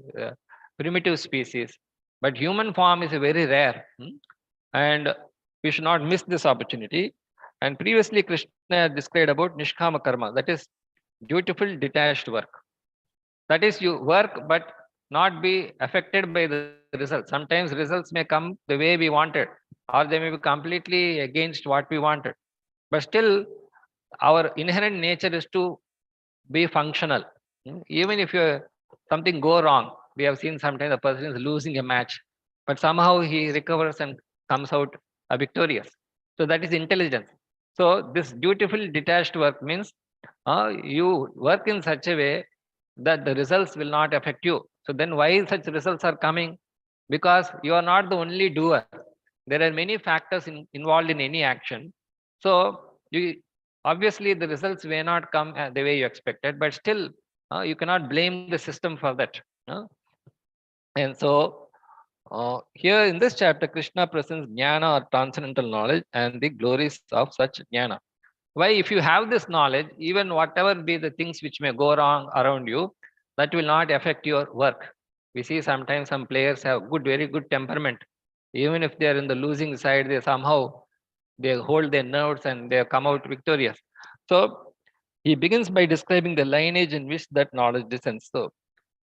primitive species. But human form is a very rare. And we should not miss this opportunity. And previously, Krishna had described about Nishkama Karma, that is dutiful, detached work. That is, you work but not be affected by the results. Sometimes results may come the way we wanted, or they may be completely against what we wanted. But still, our inherent nature is to be functional. Even if something go wrong, we have seen sometimes the person is losing a match, but somehow he recovers and comes out victorious. So that is intelligence. So this dutiful detached work means you work in such a way that the results will not affect you. So then why such results are coming? Because you are not the only doer. There are many factors involved in any action. So you obviously the results may not come the way you expected, but still you cannot blame the system for that. And so here in this chapter, Krishna presents jnana or transcendental knowledge and the glories of such jnana. Why? If you have this knowledge, even whatever be the things which may go wrong around you, that will not affect your work. We see sometimes some players have very good temperament. Even if they are in the losing side, they hold their nerves and they come out victorious. So he begins by describing the lineage in which that knowledge descends. So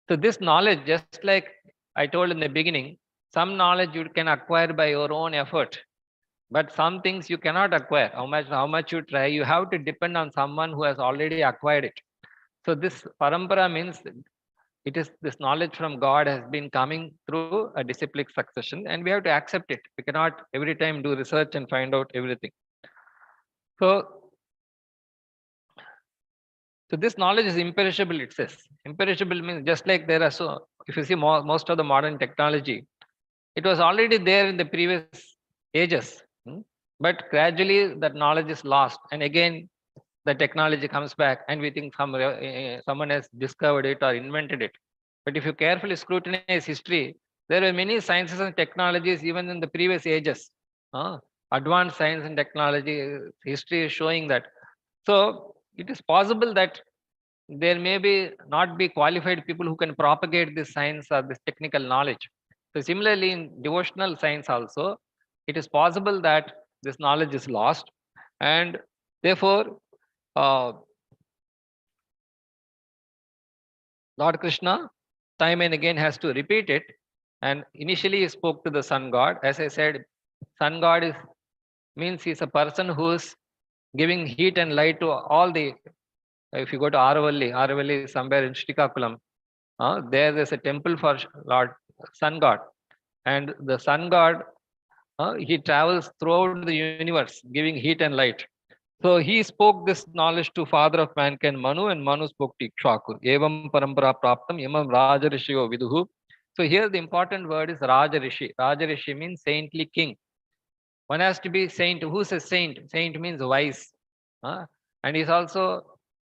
this knowledge, just like I told in the beginning, some knowledge you can acquire by your own effort, but some things you cannot acquire. How much you try, you have to depend on someone who has already acquired it. So this parampara means it is this knowledge from God has been coming through a disciplic succession, and we have to accept it. We cannot every time do research and find out everything. So this knowledge is imperishable, it says. Imperishable means just like there are, so if you see most of the modern technology, it was already there in the previous ages. But gradually that knowledge is lost. And again, the technology comes back and we think someone has discovered it or invented it. But if you carefully scrutinize history, there are many sciences and technologies even in the previous ages. Advanced science and technology, history is showing that. So it is possible that there may not be qualified people who can propagate this science or this technical knowledge. So similarly, in devotional science also, it is possible that this knowledge is lost, and therefore Lord Krishna time and again has to repeat it. And initially he spoke to the sun god. As I said, sun god means he's a person who's giving heat and light to all the. If you go to Aravalli is somewhere in Srikakulam, there's a temple for Lord Sun God, and the Sun God he travels throughout the universe, giving heat and light. So he spoke this knowledge to father of mankind Manu, and Manu spoke to Ikshaku. Evam parampara praptam imam Raja Rishiyo viduhu. So here the important word is Raja Rishi. Raja Rishi means saintly king. One has to be saint. Who's a saint? Saint means wise. And he's also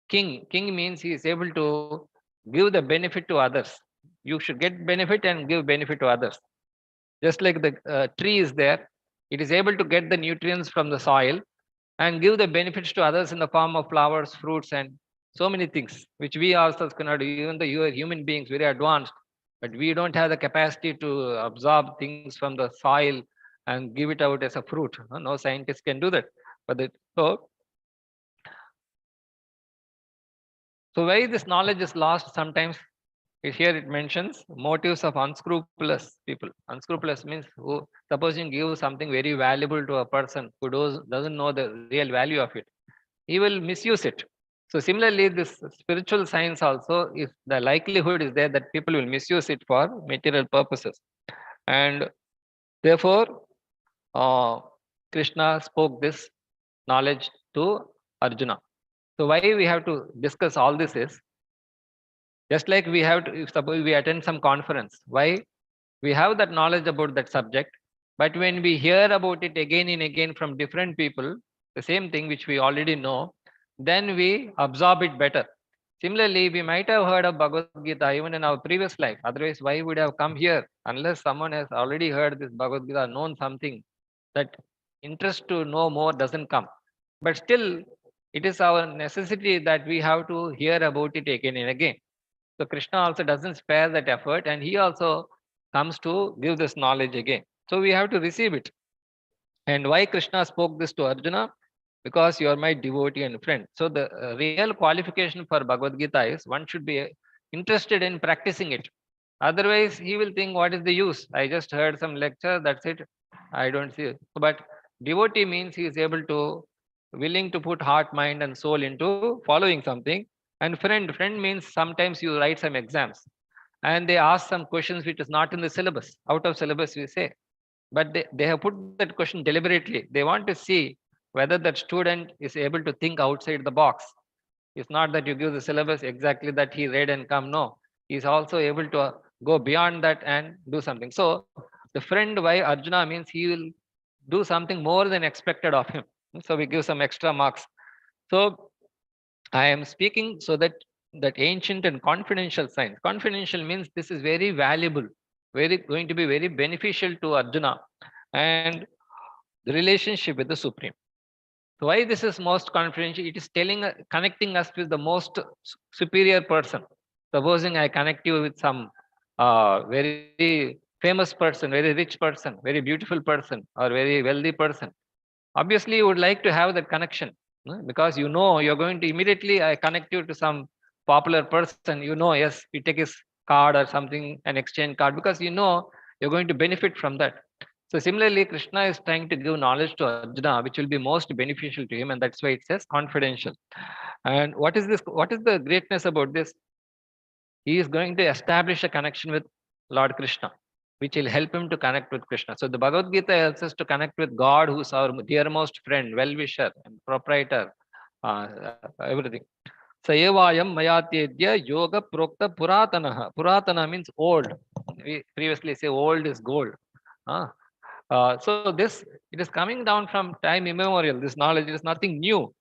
king. King means he is able to give the benefit to others. You should get benefit and give benefit to others. Just like the tree is there, It is able to get the nutrients from the soil and give the benefits to others in the form of flowers, fruits, and so many things, which we ourselves cannot do. Even though you are human beings, very advanced, but we don't have the capacity to absorb things from the soil and give it out as a fruit. No scientist can do that. So why this knowledge is lost sometimes? Here it mentions motives of unscrupulous people. Unscrupulous means who, supposing give something very valuable to a person who doesn't know the real value of it, he will misuse it. So similarly, this spiritual science also, if the likelihood is there that people will misuse it for material purposes, and therefore Krishna spoke this knowledge to Arjuna. So why we have to discuss all this is, just like we have to, if suppose we attend some conference, why we have that knowledge about that subject, but when we hear about it again and again from different people, the same thing which we already know, then we absorb it better. Similarly, we might have heard of Bhagavad-Gita even in our previous life. Otherwise, why would have come here? Unless someone has already heard this Bhagavad-Gita, known something, that interest to know more doesn't come. But still, it is our necessity that we have to hear about it again and again. So Krishna also doesn't spare that effort, and he also comes to give this knowledge again. So we have to receive it. And why Krishna spoke this to Arjuna? Because you are my devotee and friend. So the real qualification for Bhagavad Gita is one should be interested in practicing it. Otherwise, he will think, what is the use? I just heard some lecture, that's it. I don't see it. But devotee means he is able to, willing to put heart, mind, and soul into following something. And friend means sometimes you write some exams and they ask some questions which is not in the syllabus, out of syllabus we say. But they have put that question deliberately. They want to see whether that student is able to think outside the box. It's not that you give the syllabus exactly that he read and come. No, he's also able to go beyond that and do something. So the friend, why Arjuna means he will do something more than expected of him. So we give some extra marks. So I am speaking so that ancient and confidential science. Confidential means this is very valuable, very going to be very beneficial to Arjuna and the relationship with the Supreme. So why this is most confidential? It is connecting us with the most superior person. Supposing I connect you with some very famous person, very rich person, very beautiful person, or very wealthy person. Obviously, you would like to have that connection, because you know you're going to immediately connect you to some popular person. You know, yes, you take his card or something, an exchange card, because you know you're going to benefit from that. So similarly, Krishna is trying to give knowledge to Arjuna, which will be most beneficial to him, and that's why it says confidential. And what is this? What is the greatness about this? He is going to establish a connection with Lord Krishna, which will help him to connect with Krishna. So the Bhagavad Gita helps us to connect with God, who is our dearmost friend, well-wisher, and proprietor, everything. Sayevayam Mayatedya Yoga Prokta Puratanaha. Puratana means old. We previously say old is gold. So this, it is coming down from time immemorial. This knowledge is nothing new.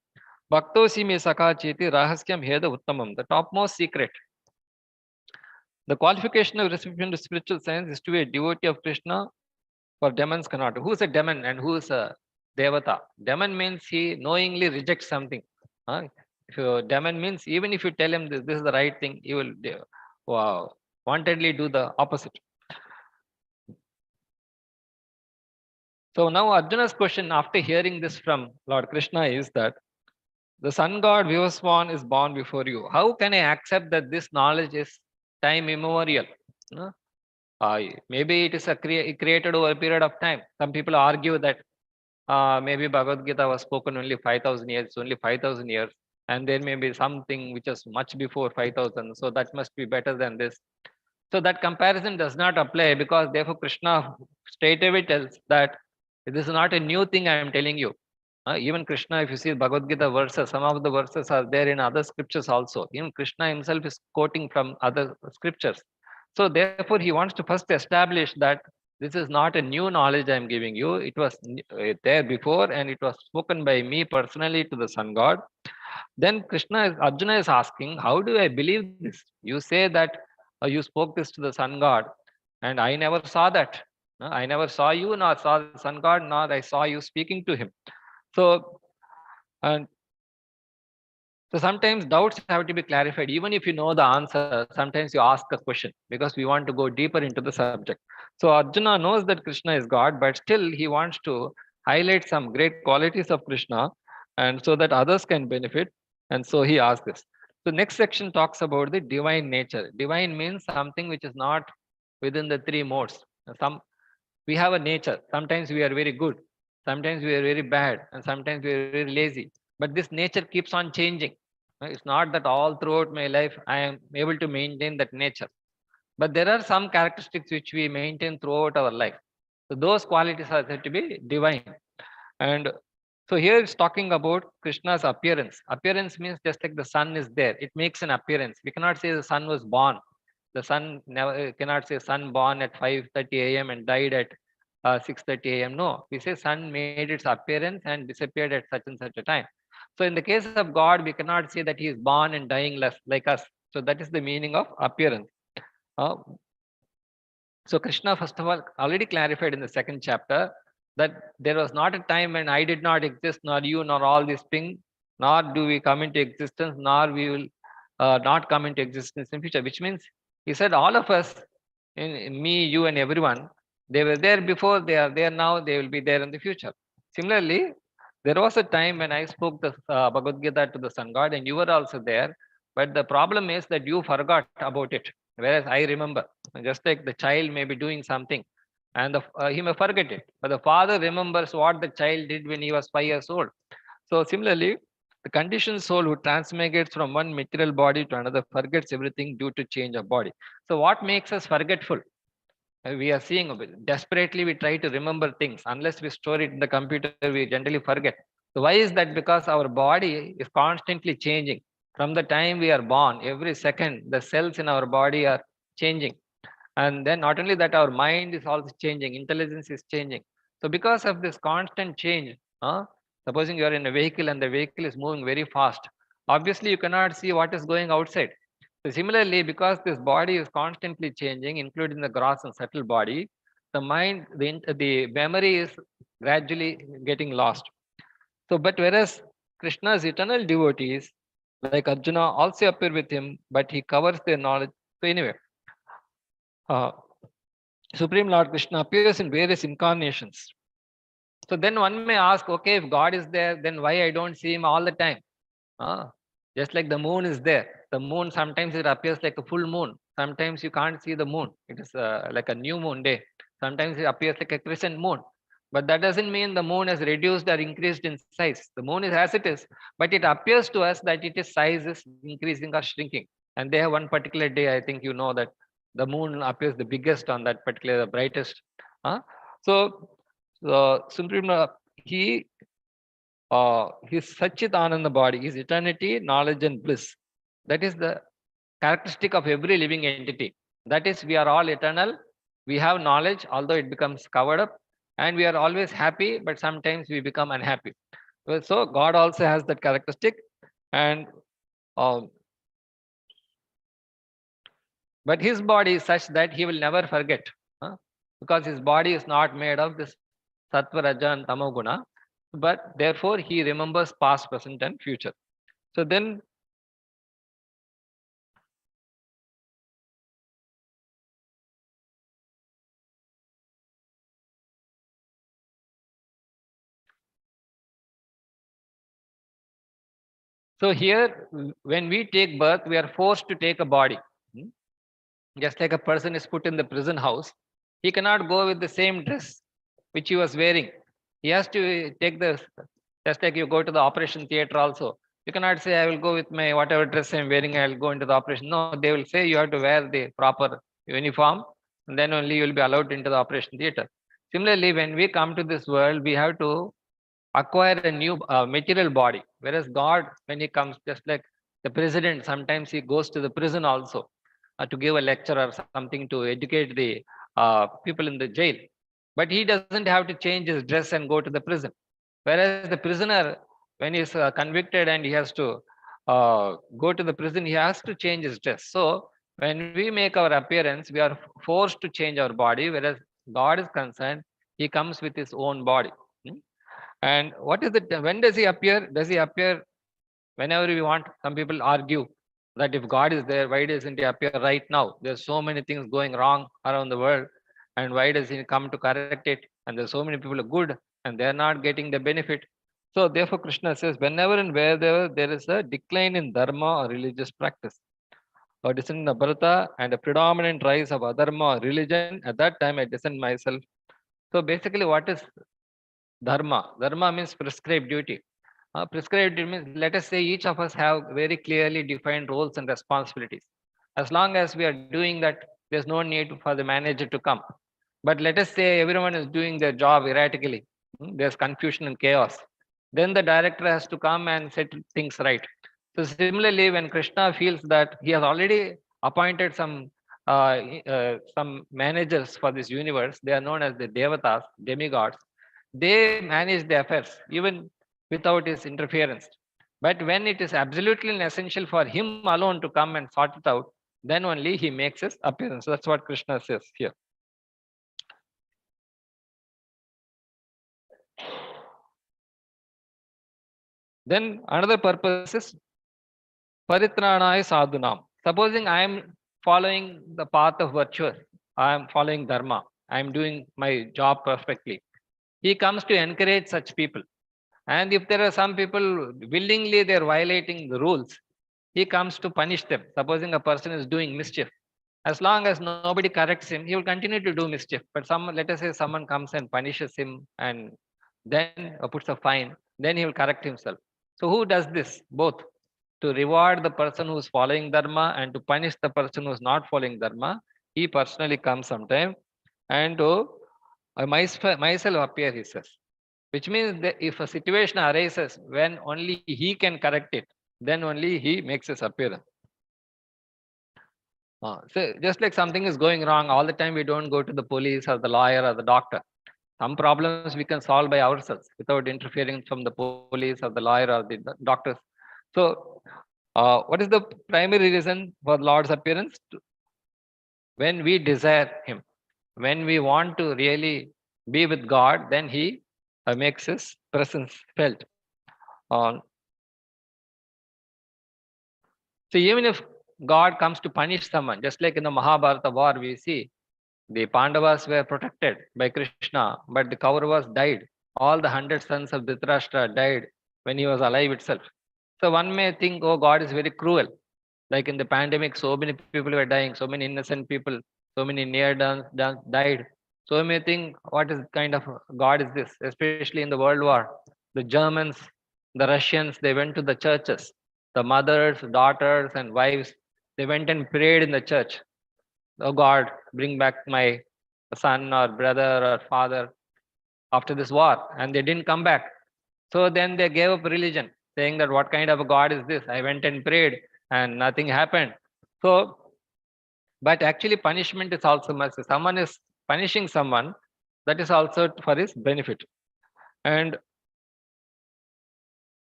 Bhaktosi me sakha cheti rahasyam heda uttamam. The topmost secret. The qualification of recipients to spiritual science is to be a devotee of Krishna, for demons cannot. Who is a demon and who is a devata? Demon means he knowingly rejects something. Demon means even if you tell him this is the right thing, he will wantedly do the opposite. So now Arjuna's question after hearing this from Lord Krishna is that the sun god Vivaswan is born before you. How can I accept that this knowledge is time immemorial? Maybe it is created over a period of time. Some people argue that maybe Bhagavad Gita was spoken only 5,000 years, only 5,000 years, and there may be something which is much before 5,000, so that must be better than this. So that comparison does not apply, because therefore Krishna straight away tells that this is not a new thing I am telling you. Even Krishna, if you see Bhagavad Gita verses, some of the verses are there in other scriptures also. Even Krishna himself is quoting from other scriptures. So therefore he wants to first establish that this is not a new knowledge I am giving you. It was there before, and it was spoken by me personally to the sun god. Then Arjuna is asking, how do I believe this? You say that you spoke this to the sun god, and I never saw that. I never saw you, nor saw the sun god, nor I saw you speaking to him. So, and so sometimes doubts have to be clarified. Even if you know the answer, sometimes you ask a question because we want to go deeper into the subject. So Arjuna knows that Krishna is God, but still he wants to highlight some great qualities of Krishna, and so that others can benefit. And so he asks this. So next section talks about the divine nature. Divine means something which is not within the three modes. Some we have a nature. Sometimes we are very good, sometimes we are very bad, and sometimes we are very lazy. But this nature keeps on changing. It's not that all throughout my life I am able to maintain that nature. But there are some characteristics which we maintain throughout our life. So those qualities are said to be divine. And so here it's talking about Krishna's appearance. Appearance means just like the sun is there, it makes an appearance. We cannot say the sun was born. The sun never cannot say sun born at 5:30 a.m. and died at 6:30 a.m. No, we say sun made its appearance and disappeared at such and such a time. So in the case of God, we cannot say that he is born and dying less like us. So that is the meaning of appearance. Uh, so Krishna, first of all, already clarified in the second chapter that there was not a time when I did not exist, nor you, nor all these things, nor do we come into existence, nor we will not come into existence in future. Which means he said all of us, in me, you, and everyone, they were there before, they are there now, they will be there in the future. Similarly, there was a time when I spoke the Bhagavad-Gita to the sun god, and you were also there. But the problem is that you forgot about it, whereas I remember. Just like the child may be doing something, and he may forget it, but the father remembers what the child did when he was 5 years old. So similarly, the conditioned soul who transmigrates from one material body to another forgets everything due to change of body. So what makes us forgetful? We are seeing desperately we try to remember things. Unless we store it in the computer, we generally forget. So why is that? Because our body is constantly changing. From the time we are born, every second the cells in our body are changing. And then not only that, our mind is also changing, intelligence is changing. So because of this constant change, supposing you are in a vehicle and the vehicle is moving very fast, obviously you cannot see what is going outside. So similarly, because this body is constantly changing, including the gross and subtle body, the mind, the memory is gradually getting lost. So, but whereas Krishna's eternal devotees, like Arjuna, also appear with him, but he covers their knowledge. So anyway, uh, Supreme Lord Krishna appears in various incarnations. So then one may ask, okay, if God is there, then why I don't see him all the time? Just like the moon is there. The moon, sometimes it appears like a full moon. Sometimes you can't see the moon. It is like a new moon day. Sometimes it appears like a crescent moon. But that doesn't mean the moon has reduced or increased in size. The moon is as it is, but it appears to us that its size is increasing or shrinking. And they have one particular day, I think you know that the moon appears the biggest on that particular, the brightest. So Supreme, he his Sachit Ananda body, his eternity, knowledge, and bliss. That is the characteristic of every living entity. That is, we are all eternal. We have knowledge, although it becomes covered up, and we are always happy, but sometimes we become unhappy. So God also has that characteristic, and um, but his body is such that he will never forget, because his body is not made of this sattva, raja, and tamoguna, but therefore he remembers past, present, and future. So then so here, when we take birth, we are forced to take a body. Just like a person is put in the prison house, he cannot go with the same dress which he was wearing. He has to take the, just like you go to the operation theater also. You cannot say, I will go with my whatever dress I'm wearing, I'll go into the operation. No, they will say you have to wear the proper uniform, and then only you will be allowed into the operation theater. Similarly, when we come to this world, we have to acquire a new material body. Whereas God, when he comes, just like the president, sometimes he goes to the prison also to give a lecture or something to educate the people in the jail. But he doesn't have to change his dress and go to the prison. Whereas the prisoner, when he's convicted and he has to go to the prison, he has to change his dress. So when we make our appearance, we are forced to change our body. Whereas God is concerned, he comes with his own body. And what is it? When does he appear? Does he appear whenever we want? Some people argue that if God is there, why doesn't he appear right now? There's so many things going wrong around the world, and why does he come to correct it? And there's so many people are good and they're not getting the benefit. So therefore, Krishna says, whenever and wherever there is a decline in dharma or religious practice, or descent in Bharata and a predominant rise of adharma or religion, at that time I descend myself. So basically, what is dharma? Dharma means prescribed duty. Prescribed duty means, let us say, each of us have very clearly defined roles and responsibilities. As long as we are doing that, there's no need for the manager to come. But let us say everyone is doing their job erratically. There's confusion and chaos. Then the director has to come and set things right. So similarly, when Krishna feels that he has already appointed some managers for this universe, they are known as the devatas, demigods. They manage the affairs even without his interference. But when it is absolutely essential for him alone to come and sort it out, then only he makes his appearance. That's what Krishna says here. Then another purpose is paritranaya sadhunam. Supposing I am following the path of virtue, I am following dharma, I am doing my job perfectly. He comes to encourage such people. And if there are some people willingly they are violating the rules, he comes to punish them. Supposing a person is doing mischief, as long as nobody corrects him, he will continue to do mischief. But let us say someone comes and punishes him and then puts a fine, then he will correct himself. So who does this? Both. To reward the person who is following dharma and to punish the person who is not following dharma, he personally comes sometime and to myself appear, he says. Which means that if a situation arises when only he can correct it, then only he makes his appearance. So just like something is going wrong, all the time we don't go to the police or the lawyer or the doctor. Some problems we can solve by ourselves without interfering from the police or the lawyer or the doctors. So what is the primary reason for Lord's appearance? When we desire him, when we want to really be with God, then he makes his presence felt. So even if God comes to punish someone, just like in the Mahabharata war, we see the Pandavas were protected by Krishna, but the Kauravas died. All the 100 sons of Dhritarashtra died when he was alive itself. So one may think, oh, God is very cruel. Like in the pandemic, so many people were dying, so many innocent people, so many near-deaths died. So you may think, what is kind of God is this? Especially in the World War, the Germans, the Russians, they went to the churches. The mothers, daughters, and wives, they went and prayed in the church. Oh God, bring back my son or brother or father after this war. And they didn't come back. So then they gave up religion, saying that what kind of a God is this? I went and prayed and nothing happened. So, but actually punishment is also mercy. Someone is punishing someone, that is also for his benefit. And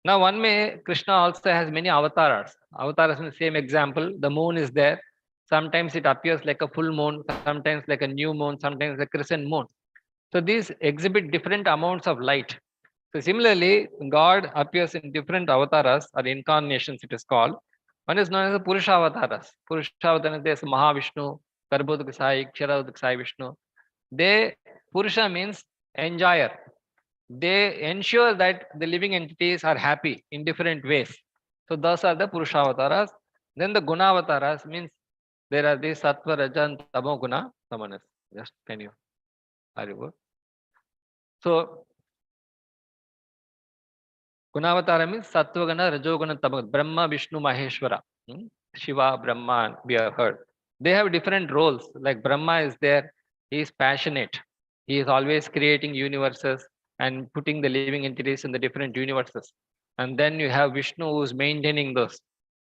now one may, Krishna also has many avatars. Avatars in the same example, the moon is there. Sometimes it appears like a full moon, sometimes like a new moon, sometimes a crescent moon. So these exhibit different amounts of light. So similarly, God appears in different avatars or incarnations, it is called. One is known as the Purusha avatars. Purusha avatars, there's Mahavishnu, Garbhodakasai, Ksharadakasai Vishnu. Purusha means enjoyer. They ensure that the living entities are happy in different ways. So those are the Purusha avatars. Then the Guna avatars means there are these Sattva, Raja, and Tamo Guna. Someone else, just can you? Are you good? So Gunavatara means Sattvagana, Rajogana, Tamagana, Brahma, Vishnu, Maheshwara. Shiva, Brahma, we have heard. They have different roles. Like Brahma is there, he is passionate. He is always creating universes and putting the living entities in the different universes. And then you have Vishnu who is maintaining those.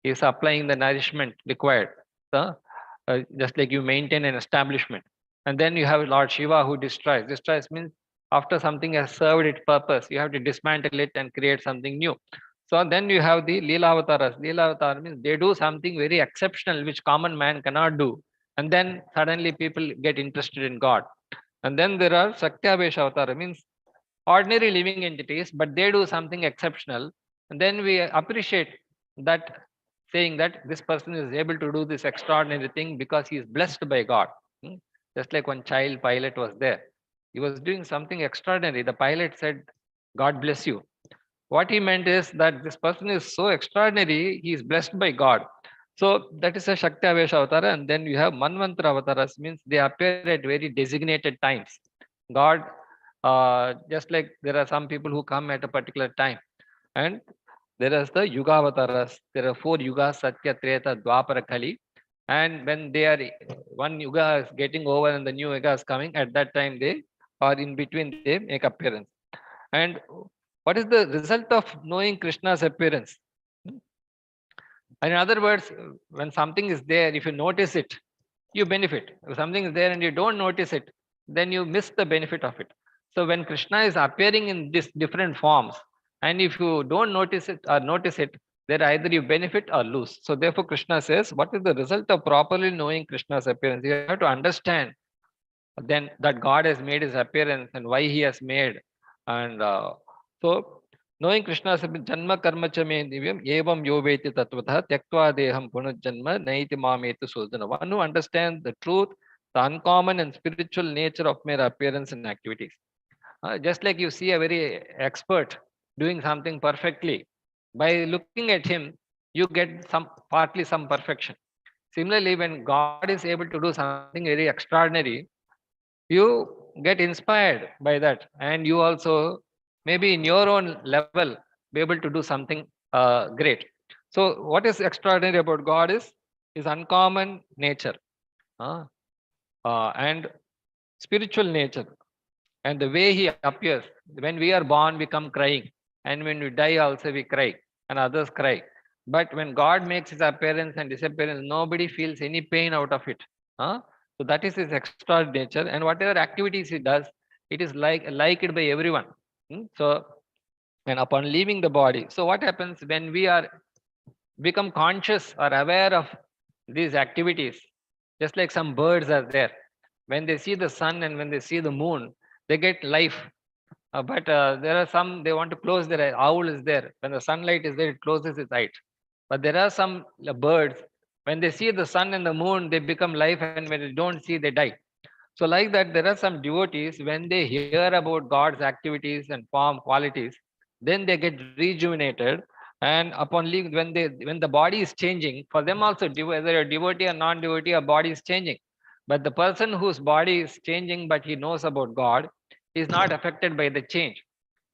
He is applying the nourishment required. So, just like you maintain an establishment. And then you have Lord Shiva who destroys. Destroys means after something has served its purpose, you have to dismantle it and create something new. So then you have the Leela Avataras. Leela Avatar means they do something very exceptional which common man cannot do. And then suddenly people get interested in God. And then there are Shaktavesha Avatara, means ordinary living entities, but they do something exceptional. And then we appreciate that, saying that this person is able to do this extraordinary thing because he is blessed by God. Hmm. Just like one child pilot was there. He was doing something extraordinary. The pilot said, God bless you. What he meant is that this person is so extraordinary, he is blessed by God. So that is a Shakti Avesha Avatara. And then you have Manvantara Avataras, means they appear at very designated times. God, just like there are some people who come at a particular time. And there is the Yuga Avataras. There are 4 Yugas, Satya, Treta, Dwapara, Kali. And when they are, one Yuga is getting over and the new Yuga is coming, at that time they are in between, they make appearance. And what is the result of knowing Krishna's appearance? In other words, when something is there, if you notice it, you benefit. If something is there and you don't notice it, then you miss the benefit of it. So when Krishna is appearing in these different forms, and if you don't notice it or notice it, then either you benefit or lose. So therefore, Krishna says, what is the result of properly knowing Krishna's appearance? You have to understand then that God has made his appearance and why he has made. And so knowing Krishna's janma karma cha me divyam evam yoveti tatvatha tyaktva deham punajjanma naiti mametu sudana. One who understands the truth, the uncommon and spiritual nature of mere appearance and activities. Just like you see a very expert doing something perfectly, by looking at him, you get partly some perfection. Similarly, when God is able to do something very extraordinary, you get inspired by that, and you also maybe in your own level be able to do something great. So what is extraordinary about God is his uncommon nature, and spiritual nature, and the way he appears. When we are born, we come crying, and when we die also we cry, and others cry. But when God makes his appearance and disappearance, nobody feels any pain out of it. So that is his extraordinary nature, and whatever activities he does, it is liked by everyone. So, and upon leaving the body, so what happens when we are become conscious or aware of these activities? Just like some birds are there, when they see the sun and when they see the moon, they get life. But there are some, they want to close their eye. Owl is there, when the sunlight is there, it closes its eyes. But there are some birds, when they see the sun and the moon, they become life, and when they don't see, they die. So like that, there are some devotees, when they hear about God's activities and form qualities, then they get rejuvenated. And upon leaving, when the body is changing, for them also, whether a devotee or non-devotee, a body is changing. But the person whose body is changing, but he knows about God, is not affected by the change.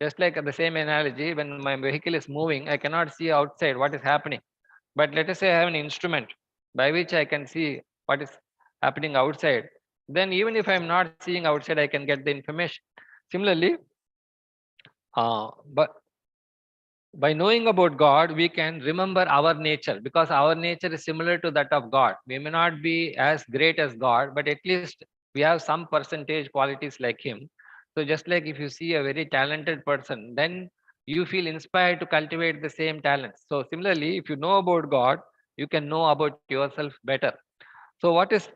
Just like the same analogy, when my vehicle is moving, I cannot see outside what is happening. But let us say I have an instrument by which I can see what is happening outside. Then even if I'm not seeing outside, I can get the information. Similarly, but by knowing about God, we can remember our nature, because our nature is similar to that of God. We may not be as great as God, but at least we have some percentage qualities like him. So just like if you see a very talented person, then you feel inspired to cultivate the same talents. So similarly, if you know about God, you can know about yourself better. So what is,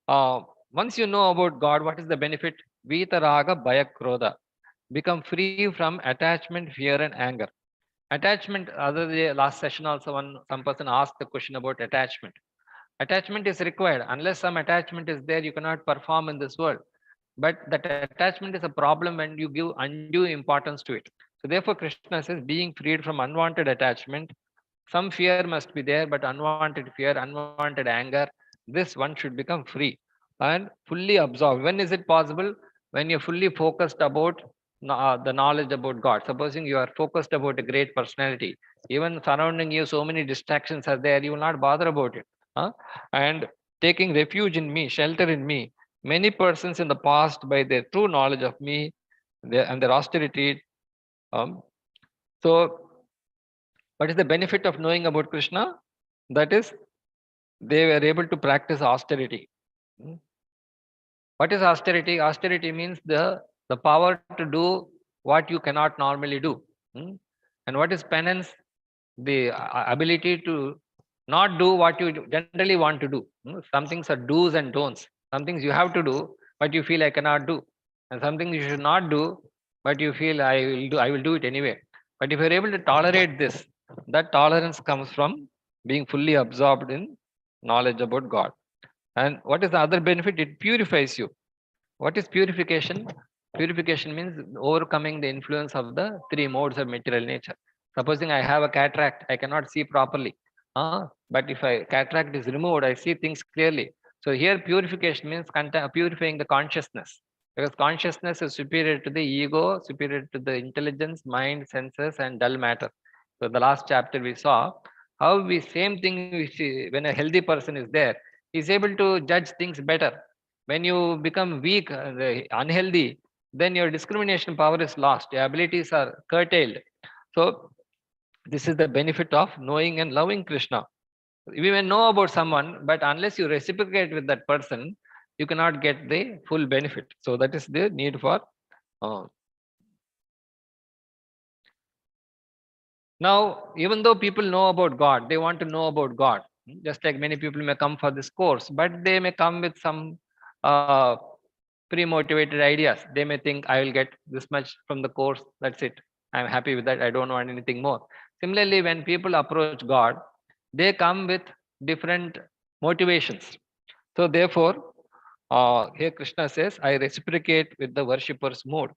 uh, once you know about God, what is the benefit? Vitaraga Bhaya Krodha. Become free from attachment, fear, and anger. Attachment, other day, last session also, some person asked the question about attachment. Attachment is required. Unless some attachment is there, you cannot perform in this world. But that attachment is a problem when you give undue importance to it. So therefore, Krishna says, being freed from unwanted attachment, some fear must be there, but unwanted fear, unwanted anger, this one should become free and fully absorbed. When is it possible? When you're fully focused about the knowledge about God. Supposing you are focused about a great personality, even surrounding you, so many distractions are there, you will not bother about it. And taking refuge in me, shelter in me. Many persons in the past, by their true knowledge of me and their austerity, so what is the benefit of knowing about Krishna? That is, they were able to practice austerity. What is austerity? Austerity means the power to do what you cannot normally do. And what is penance? The ability to not do what you generally want to do. Some things are do's and don'ts. Some things you have to do, but you feel I cannot do. and something you should not do, but you feel I will do it anyway. But if you're able to tolerate this, that tolerance comes from being fully absorbed in knowledge about God. And what is the other benefit? It purifies you. What is purification? Purification means overcoming the influence of the three modes of material nature. Supposing I have a cataract, I cannot see properly. But if I cataract is removed, I see things clearly. So here purification means purifying the consciousness, because consciousness is superior to the ego, superior to the intelligence, mind, senses, and dull matter. So the last chapter we saw how we same thing we see when a healthy person is there, is able to judge things better. When you become weak, unhealthy, then your discrimination power is lost. Your abilities are curtailed. So this is the benefit of knowing and loving Krishna. We may know about someone, but unless you reciprocate with that person, you cannot get the full benefit. So that is the need for. Now, even though people know about God, they want to know about God. Just like many people may come for this course, but they may come with some uh, pre-motivated ideas. They may think, I will get this much from the course, that's it. I'm happy with that. I don't want anything more. Similarly, when people approach God, they come with different motivations. So therefore, here Krishna says, I reciprocate with the worshipper's mood.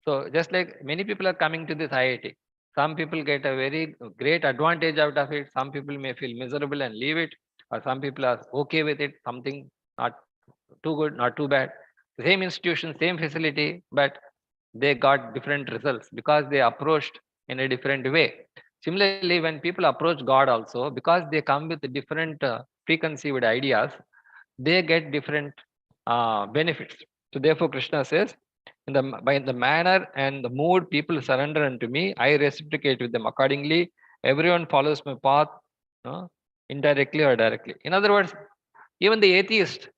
So just like many people are coming to this IIT, some people get a very great advantage out of it. Some people may feel miserable and leave it, or some people are okay with it. Something not too good, not too bad. Same institution, same facility, but they got different results because they approached in a different way. Similarly, when people approach God also, because they come with different preconceived ideas, they get different benefits. So therefore, Krishna says, by the manner and the mood people surrender unto me, I reciprocate with them accordingly. Everyone follows my path, indirectly or directly. In other words, even the atheist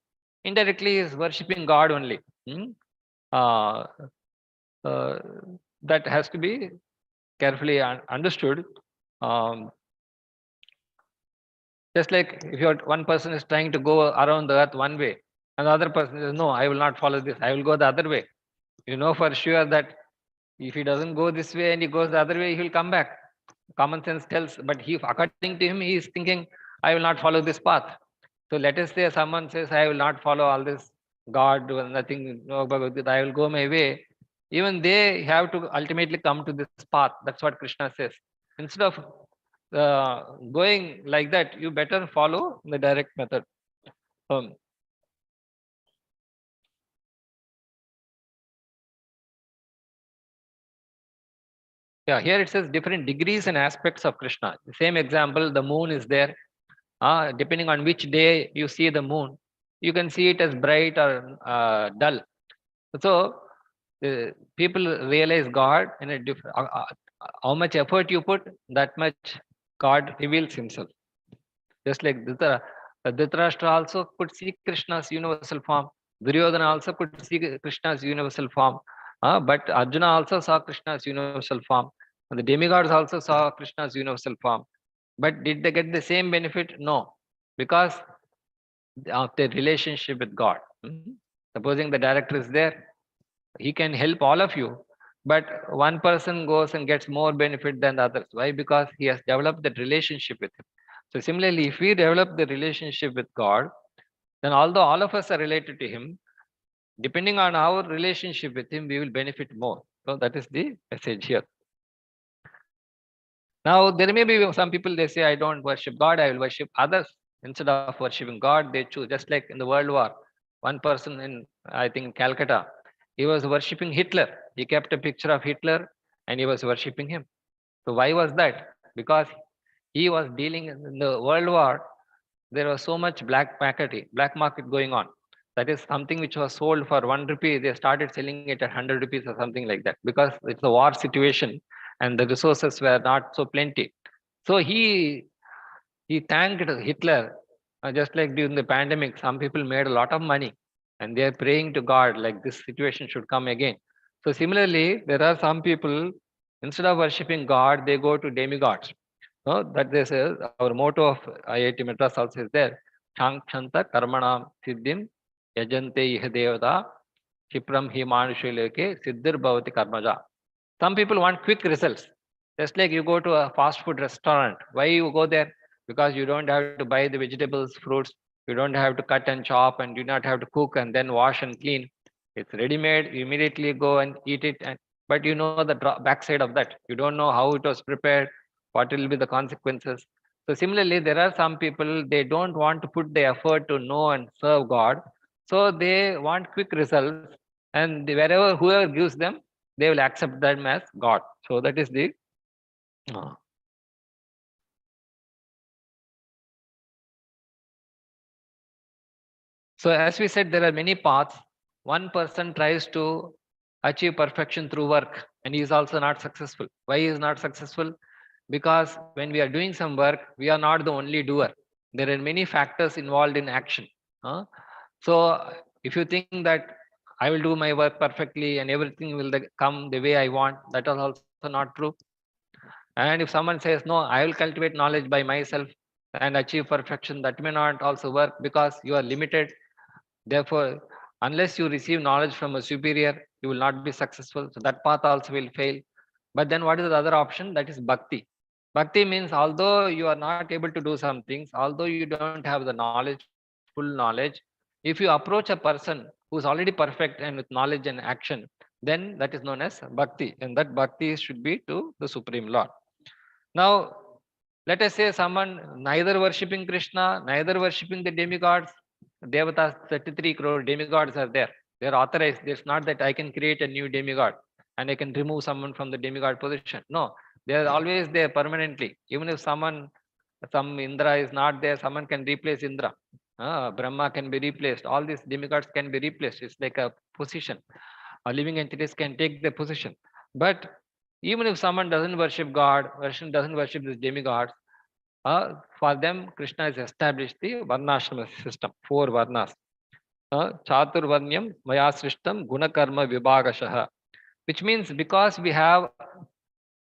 indirectly is worshipping God only. Uh, uh, that has to be carefully understood. Um, just like if one person is trying to go around the earth one way, and the other person says, no, I will not follow this, I will go the other way. You know for sure that if he doesn't go this way and he goes the other way, he will come back. Common sense tells, but according to him, he is thinking, I will not follow this path. So let us say someone says, I will not follow all this God, nothing, no Bhagavad-Gita, I will go my way. Even they have to ultimately come to this path. That's what Krishna says. Instead of going like that, you better follow the direct method. Yeah, here it says different degrees and aspects of Krishna. The same example, the moon is there. Depending on which day you see the moon, you can see it as bright or dull. So people realize God in a different. How much effort you put, that much God reveals Himself. Just like Dhritarashtra also could see Krishna's universal form. Duryodhana also could see Krishna's universal form. But Arjuna also saw Krishna's universal form. And the demigods also saw Krishna's universal form. But did they get the same benefit? No, because of their relationship with God. Supposing the director is there, he can help all of you, but one person goes and gets more benefit than the others. Why? Because he has developed that relationship with him. So similarly, if we develop the relationship with God, then although all of us are related to Him, depending on our relationship with Him, we will benefit more. So that is the message here. Now, there may be some people, they say, I don't worship God, I will worship others. Instead of worshipping God, they choose, just like in the World War, one person in, I think, Calcutta, he was worshipping Hitler. He kept a picture of Hitler and he was worshipping him. So why was that? Because he was dealing in the World War, there was so much black market going on. That is something which was sold for 1 rupee, they started selling it at 100 rupees or something like that, because it's a war situation and the resources were not so plenty. So he thanked Hitler, just like during the pandemic, some people made a lot of money and they are praying to God like this situation should come again. So similarly, there are some people, instead of worshipping God, they go to demigods. No, that this is our motto of IIT Madras also is there. Shankshanta karmanam siddhim yajante iha devata Kshipram hi manushaleke siddhir bhavati karmaja. Some people want quick results. Just like you go to a fast food restaurant. Why you go there? Because you don't have to buy the vegetables, fruits. You don't have to cut and chop and do not have to cook and then wash and clean. It's ready made. You immediately go and eat it. But you know the backside of that. You don't know how it was prepared, what will be the consequences. So similarly, there are some people, they don't want to put the effort to know and serve God. So they want quick results. And wherever, whoever gives them, they will accept them as God. So that is the so as we said, there are many paths. One person tries to achieve perfection through work and he is also not successful. Why he is not successful? Because when we are doing some work, we are not the only doer. There are many factors involved in action. So if you think that I will do my work perfectly and everything will come the way I want, that is also not true. And if someone says, no, I will cultivate knowledge by myself and achieve perfection, that may not also work because you are limited. Therefore, unless you receive knowledge from a superior, you will not be successful. So that path also will fail. But then what is the other option? That is bhakti. Bhakti means although you are not able to do some things, although you don't have the knowledge, full knowledge, if you approach a person who is already perfect and with knowledge and action, then that is known as bhakti. And that bhakti should be to the Supreme Lord. Now, let us say someone neither worshipping Krishna, neither worshipping the demigods, Devatas, 33 crore demigods are there. They are authorized. It's not that I can create a new demigod and I can remove someone from the demigod position. No, they are always there permanently. Even if some Indra is not there, someone can replace Indra. Brahma can be replaced. All these demigods can be replaced. It's like a position. Living entities can take the position. But even if someone doesn't worship God, doesn't worship these demigods, for them, Krishna has established the Varnashrama system, 4 Varnas. Chaturvarnyam Maya Srishtam Gunakarma Vibhagashaha. Which means because we have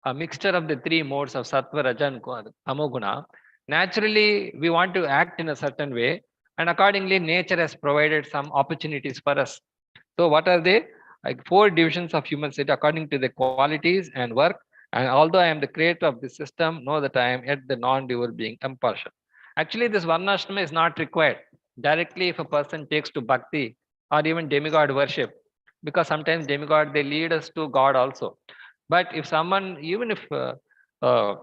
a mixture of the 3 modes of Sattva, Raja and Tamoguna, naturally we want to act in a certain way, and accordingly nature has provided some opportunities for us. So what are they? Like 4 divisions of human state according to the qualities and work. And although I am the creator of this system, know that I am yet the non-doer being impartial. Actually, this Varnashrama is not required. Directly, if a person takes to bhakti or even demigod worship, because sometimes demigod, they lead us to God also. But if someone, even if uh, uh,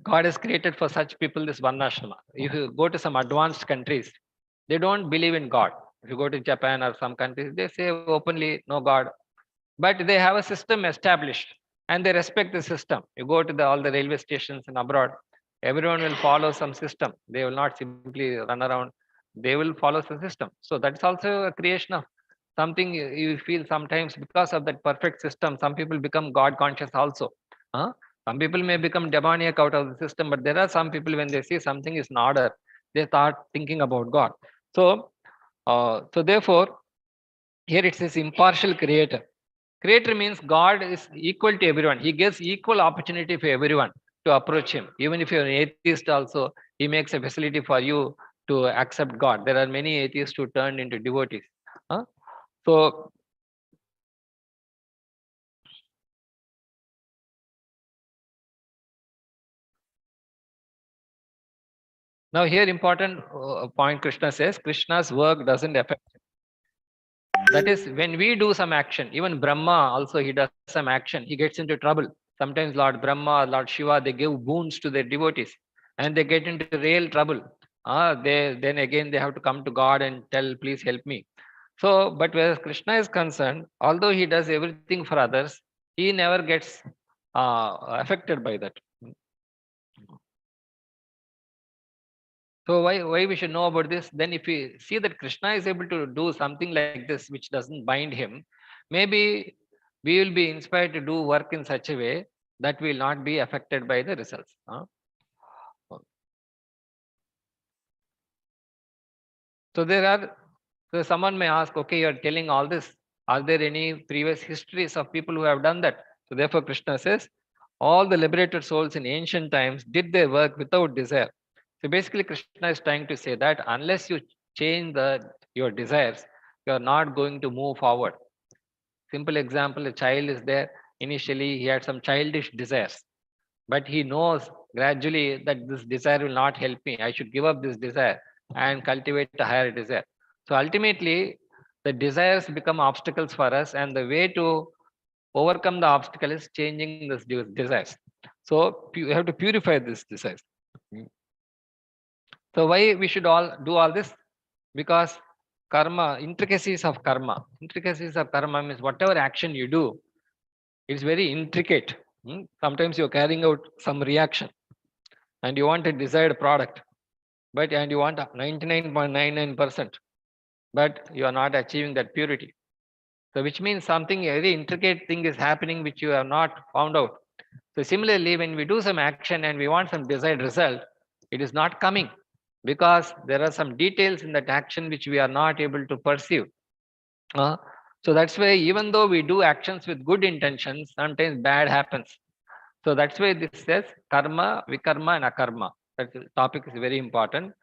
God has created for such people this Varnashrama. If you go to some advanced countries, they don't believe in God. If you go to Japan or some countries, they say openly, no God. But they have a system established and they respect the system. You go to all the railway stations in abroad, everyone will follow some system. They will not simply run around. They will follow the system. So that's also a creation of something you feel sometimes because of that perfect system. Some people become God conscious also. Huh? Some people may become demoniac out of the system, but there are some people when they see something is in order, they start thinking about God. So therefore, here it says impartial creator. Creator means God is equal to everyone. He gives equal opportunity for everyone to approach him. Even if you're an atheist also, he makes a facility for you to accept God. There are many atheists who turned into devotees. Huh? So now here important point Krishna says, Krishna's work doesn't affect. That is, when we do some action, even Brahma also, he does some action, he gets into trouble. Sometimes Lord Brahma, Lord Shiva, they give boons to their devotees and they get into real trouble. Then again they have to come to God and tell, please help me. So, but whereas Krishna is concerned, although he does everything for others, he never gets affected by that. So why we should know about this? Then if we see that Krishna is able to do something like this which doesn't bind him, maybe we will be inspired to do work in such a way that we will not be affected by the results. So so someone may ask, okay, you are telling all this. Are there any previous histories of people who have done that? So therefore Krishna says, all the liberated souls in ancient times did their work without desire. So basically Krishna is trying to say that unless you change your desires, you are not going to move forward. Simple example, a child is there. Initially, he had some childish desires, but he knows gradually that this desire will not help me. I should give up this desire and cultivate a higher desire. So ultimately, the desires become obstacles for us, and the way to overcome the obstacle is changing this desires. So you have to purify this desires. So why we should all do all this? Because karma, intricacies of karma means whatever action you do, it's very intricate. Sometimes you're carrying out some reaction and you want a desired product, and you want 99.99%, but you are not achieving that purity. So which means something very intricate thing is happening which you have not found out. So similarly, when we do some action and we want some desired result, it is not coming because there are some details in that action which we are not able to perceive. So that's why even though we do actions with good intentions, sometimes bad happens. So that's why this says karma, vikarma, and akarma. That topic is very important.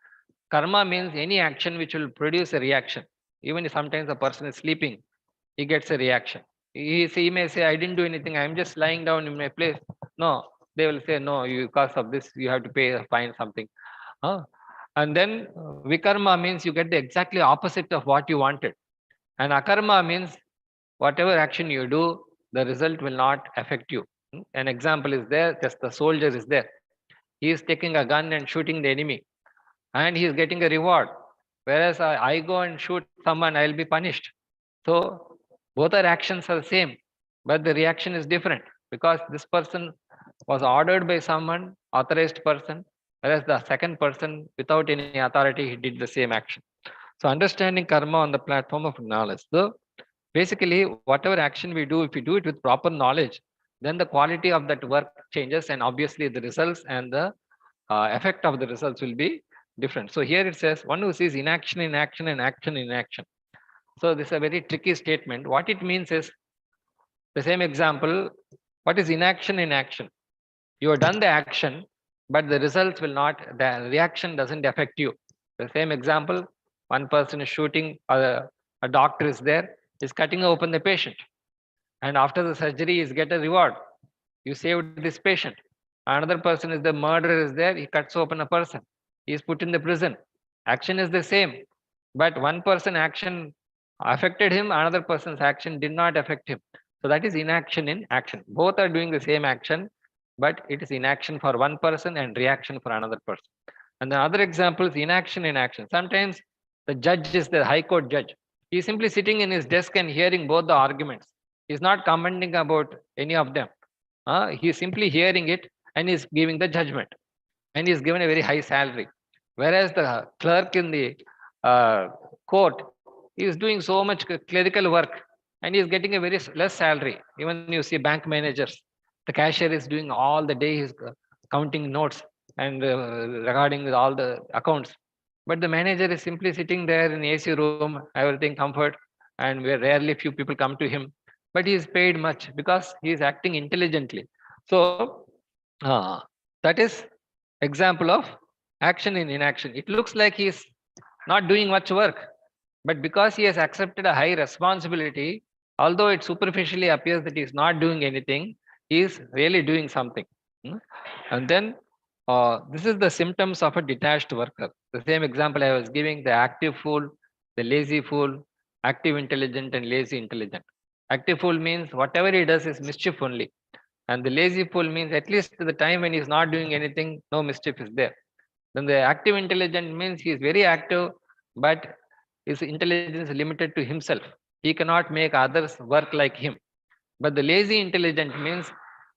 Karma means any action which will produce a reaction. Even if sometimes a person is sleeping, he gets a reaction. He may say, I didn't do anything, I'm just lying down in my place. No, they will say, no, you, because of this, you have to pay a fine, something. And then vikarma means you get the exactly opposite of what you wanted. And akarma means whatever action you do, the result will not affect you. An example is there, just the soldier is there. He is taking a gun and shooting the enemy, and he is getting a reward. Whereas I go and shoot someone, I will be punished. So both our actions are the same, but the reaction is different because this person was ordered by someone, authorized person, whereas the second person, without any authority, he did the same action. So understanding karma on the platform of knowledge. So basically, whatever action we do, if we do it with proper knowledge, then the quality of that work changes, and obviously the results and the effect of the results will be different. So here it says, one who sees inaction in action and action in action. So this is a very tricky statement. What it means is, the same example, what is inaction in action? You have done the action, but the results will not, the reaction doesn't affect you. The same example, one person is shooting, a doctor is there, is cutting open the patient. And after the surgery, is get a reward. You saved this patient. Another person is the murderer is there, he cuts open a person. He is put in the prison. Action is the same, but one person action affected him, another person's action did not affect him. So that is inaction in action. Both are doing the same action, but it is inaction for one person and reaction for another person. And the other example is inaction in action. Sometimes the judge is the high court judge. He is simply sitting in his desk and hearing both the arguments. He is not commenting about any of them. He is simply hearing it and is giving the judgment. And he is given a very high salary. Whereas the clerk in the court, he is doing so much clerical work and he is getting a very less salary. Even you see bank managers, the cashier is doing all the day, he's counting notes and regarding with all the accounts. But the manager is simply sitting there in AC room, everything comfort, and where rarely few people come to him. But he is paid much because he is acting intelligently. So that is example of action in inaction. It looks like he is not doing much work, but because he has accepted a high responsibility, although it superficially appears that he is not doing anything, he is really doing something. And then this is the symptoms of a detached worker. The same example I was giving, the active fool, the lazy fool, active intelligent and lazy intelligent. Active fool means whatever he does is mischief only. And the lazy fool means at least the time when he's not doing anything, no mischief is there. Then the active intelligent means he is very active, but his intelligence is limited to himself. He cannot make others work like him. But the lazy intelligent means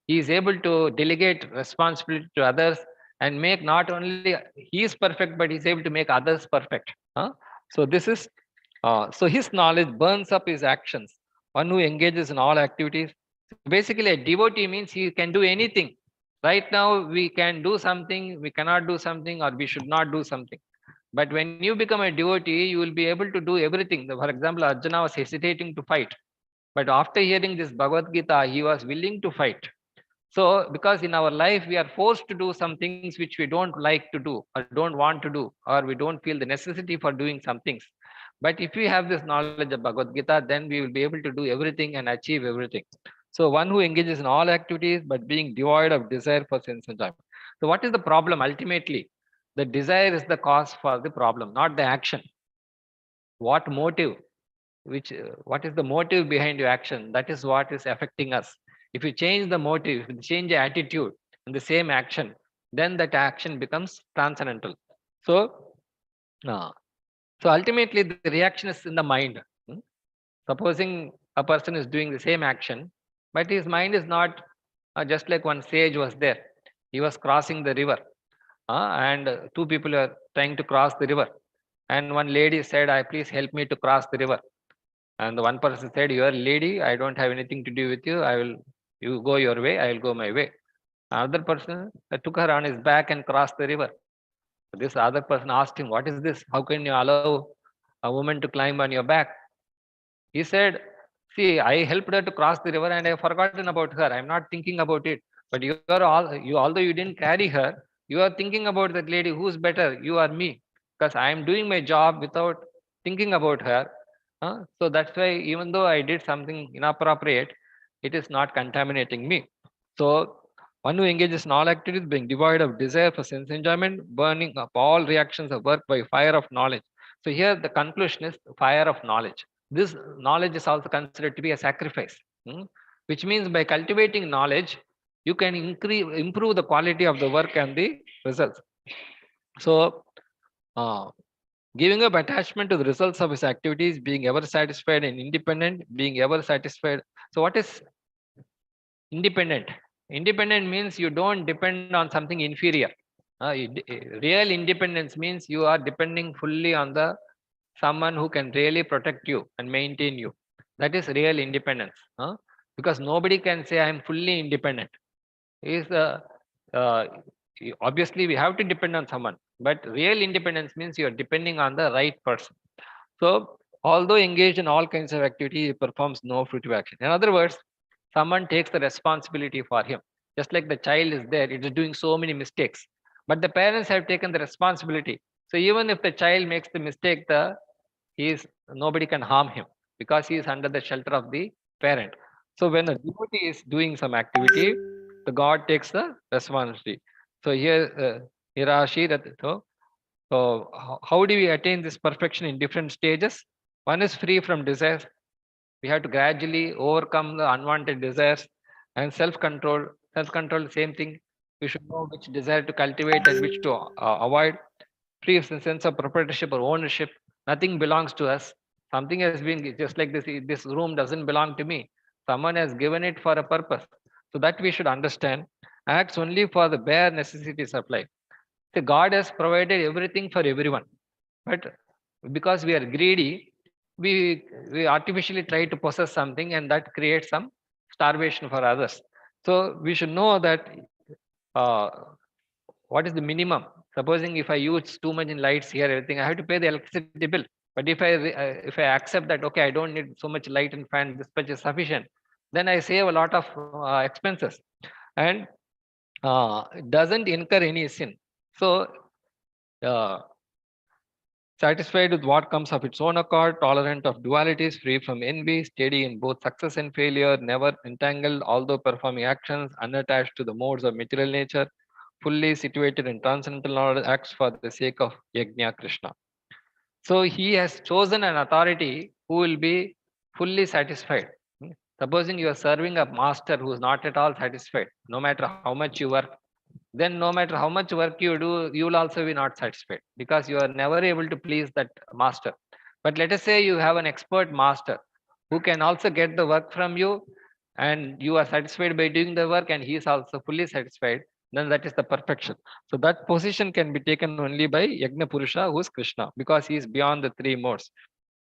he is able to delegate responsibility to others and make not only he is perfect, but he is able to make others perfect. So this is, so his knowledge burns up his actions. One who engages in all activities. Basically, a devotee means he can do anything. Right now, we can do something, we cannot do something, or we should not do something. But when you become a devotee, you will be able to do everything. For example, Arjuna was hesitating to fight. But after hearing this Bhagavad-Gita, he was willing to fight. So, because in our life, we are forced to do some things which we don't like to do, or don't want to do, or we don't feel the necessity for doing some things. But if we have this knowledge of Bhagavad Gita, then we will be able to do everything and achieve everything. So one who engages in all activities but being devoid of desire for sense enjoyment. So what is the problem ultimately? The desire is the cause for the problem, not the action. What motive? What is the motive behind your action? That is what is affecting us. If you change the motive, if you change the attitude in the same action, then that action becomes transcendental. So, uh, so ultimately, the reaction is in the mind. Hmm? Supposing a person is doing the same action, but his mind is not just like one sage was there. He was crossing the river, and two people are trying to cross the river. And one lady said, "I please help me to cross the river." And the one person said, "You are a lady. I don't have anything to do with you. I will. You go your way. I will go my way." Another person took her on his back and crossed the river. This other person asked him, "What is this? How can you allow a woman to climb on your back?" He said, "See, I helped her to cross the river and I have forgotten about her. I'm not thinking about it. But you are all you, although you didn't carry her, you are thinking about that lady. Who's better, you or me? Because I am doing my job without thinking about her. So that's why even though I did something inappropriate, it is not contaminating me." So one who engages in all activities being devoid of desire for sense enjoyment, burning up all reactions of work by fire of knowledge. So here the conclusion is fire of knowledge. This knowledge is also considered to be a sacrifice, which means by cultivating knowledge, you can improve the quality of the work and the results. So uh, giving up attachment to the results of his activities, being ever satisfied and independent, being ever satisfied. So what is independent? Independent means you don't depend on something inferior. Real independence means you are depending fully on the someone who can really protect you and maintain you. That is real independence. Because nobody can say I am fully independent. Is uh, obviously we have to depend on someone, but real independence means you are depending on the right person. So although engaged in all kinds of activity, he performs no fruitive action. In other words, someone takes the responsibility for him. Just like the child is there, it is doing so many mistakes, but the parents have taken the responsibility. So even if the child makes the mistake, he is nobody can harm him because he is under the shelter of the parent. So when a devotee is doing some activity, the God takes the responsibility. So here, Hirashi, so how do we attain this perfection in different stages? One is free from desires. We have to gradually overcome the unwanted desires and self-control. Self-control, same thing. We should know which desire to cultivate and which to avoid. Free of the sense of proprietorship or ownership. Nothing belongs to us. Something has been just like this. This room doesn't belong to me. Someone has given it for a purpose. So that we should understand. Acts only for the bare necessities of life. So God has provided everything for everyone, but because we are greedy, we artificially try to possess something, and that creates some starvation for others. So we should know that uh, what is the minimum. Supposing if I use too much in lights here, everything, I have to pay the electricity bill. But if I accept that okay, I don't need so much light and fan, this much is sufficient, then I save a lot of expenses, and it doesn't incur any sin. So uh, satisfied with what comes of its own accord, tolerant of dualities, free from envy, steady in both success and failure, never entangled, although performing actions, unattached to the modes of material nature, fully situated in transcendental knowledge, acts for the sake of Yajna Krishna. So he has chosen an authority who will be fully satisfied. Supposing you are serving a master who is not at all satisfied, no matter how much you work, then no matter how much work you do, you will also be not satisfied because you are never able to please that master. But let us say you have an expert master who can also get the work from you, and you are satisfied by doing the work, and he is also fully satisfied, then that is the perfection. So that position can be taken only by Yajna Purusha, who is Krishna, because he is beyond the three modes.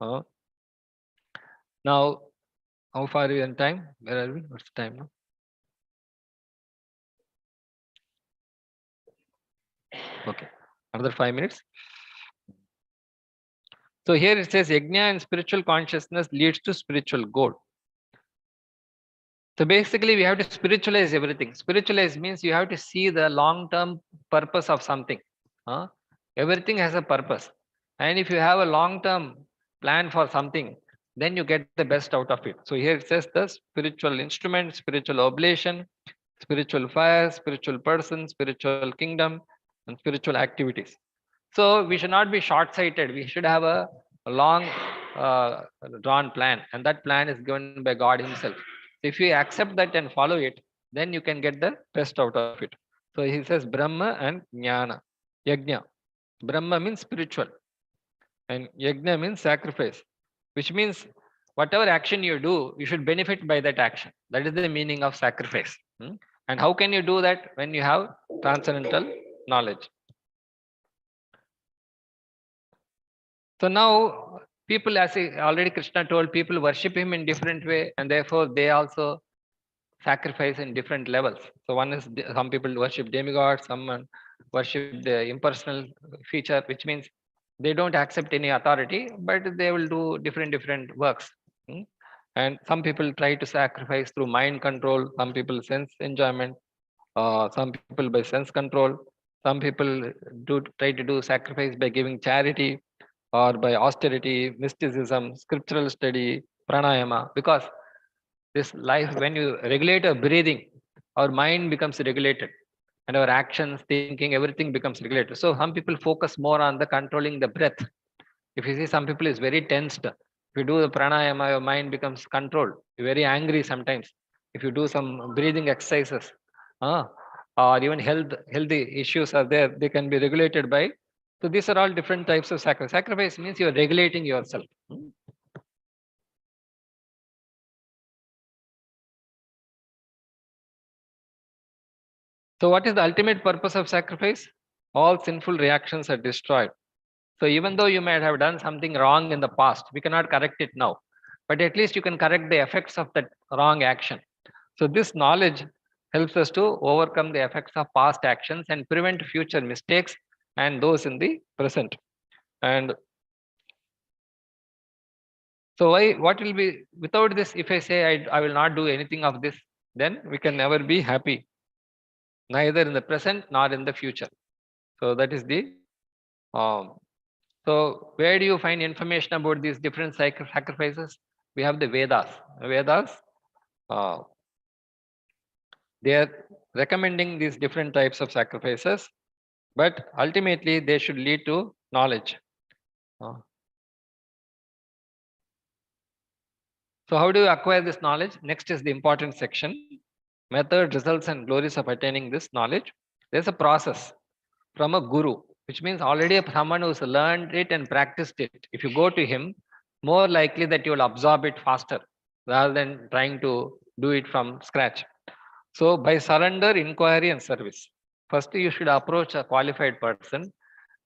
Uh, Now, how far are we in time? Where are we? What's the time now? Okay, another 5 minutes. So here it says Yajna and spiritual consciousness leads to spiritual goal. So basically we have to spiritualize everything. Spiritualize means you have to see the long-term purpose of something. Everything has a purpose. And if you have a long-term plan for something, then you get the best out of it. So here it says the spiritual instrument, spiritual oblation, spiritual fire, spiritual person, spiritual kingdom, and spiritual activities. So we should not be short-sighted. We should have a long drawn plan, and that plan is given by God Himself. If you accept that and follow it, then you can get the best out of it. So he says Brahma and Jnana, Yajna. Brahma means spiritual, and Yajna means sacrifice, which means whatever action you do, you should benefit by that action. That is the meaning of sacrifice. And how can you do that? When you have transcendental knowledge. So now people, as already Krishna told, people worship him in different way, and therefore they also sacrifice in different levels. So one is some people worship demigods, some worship the impersonal feature, which means they don't accept any authority, but they will do different works. And some people try to sacrifice through mind control, some people sense enjoyment, some people by sense control, some people do try to do sacrifice by giving charity, or by austerity, mysticism, scriptural study, pranayama. Because this life, when you regulate your breathing, our mind becomes regulated, and our actions, thinking, everything becomes regulated. So some people focus more on the controlling the breath. If you see, some people is very tensed. If you do the pranayama, your mind becomes controlled. You're very angry sometimes. If you do some breathing exercises, or even healthy issues are there, they can be regulated by. So these are all different types of sacrifice. Sacrifice means you're regulating yourself. So what is the ultimate purpose of sacrifice? All sinful reactions are destroyed. So even though you might have done something wrong in the past, we cannot correct it now, but at least you can correct the effects of that wrong action. So this knowledge helps us to overcome the effects of past actions and prevent future mistakes and those in the present. And so what will be without this? If I say I will not do anything of this, then we can never be happy, neither in the present nor in the future. So that is the so where do you find information about these different sacrifices? We have the Vedas. Vedas, they are recommending these different types of sacrifices, but ultimately they should lead to knowledge. So how do you acquire this knowledge? Next is the important section: method, results, and glories of attaining this knowledge. There's a process from a guru, which means already someone who's learned it and practiced it. If you go to him, more likely that you will absorb it faster rather than trying to do it from scratch. So by surrender, inquiry, and service, first you should approach a qualified person,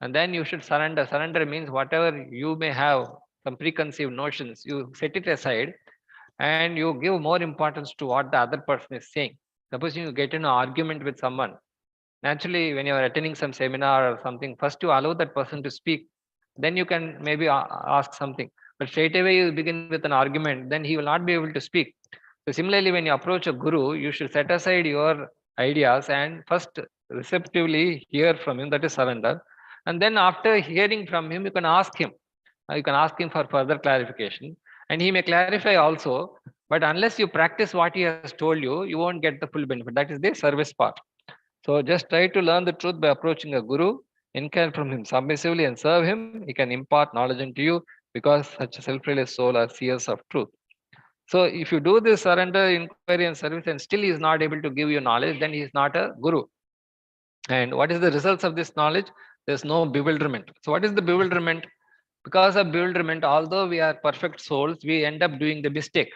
and then you should surrender. Surrender means whatever you may have some preconceived notions, you set it aside and you give more importance to what the other person is saying. Suppose you get in an argument with someone. Naturally, when you are attending some seminar or something, first you allow that person to speak, then you can maybe ask something. But straight away you begin with an argument, then he will not be able to speak. So similarly, when you approach a guru, you should set aside your ideas and first receptively hear from him, that is surrender. And then after hearing from him, you can ask him. You can ask him for further clarification, and he may clarify also. But unless you practice what he has told you, you won't get the full benefit. That is the service part. So just try to learn the truth by approaching a guru, inquire from him submissively and serve him. He can impart knowledge into you, because such a self-realized soul are seers of truth. So if you do this surrender, inquiry, and service, and still he is not able to give you knowledge, then he is not a guru. And what is the results of this knowledge? There's no bewilderment. So what is the bewilderment? Because of bewilderment, although we are perfect souls, we end up doing the mistake.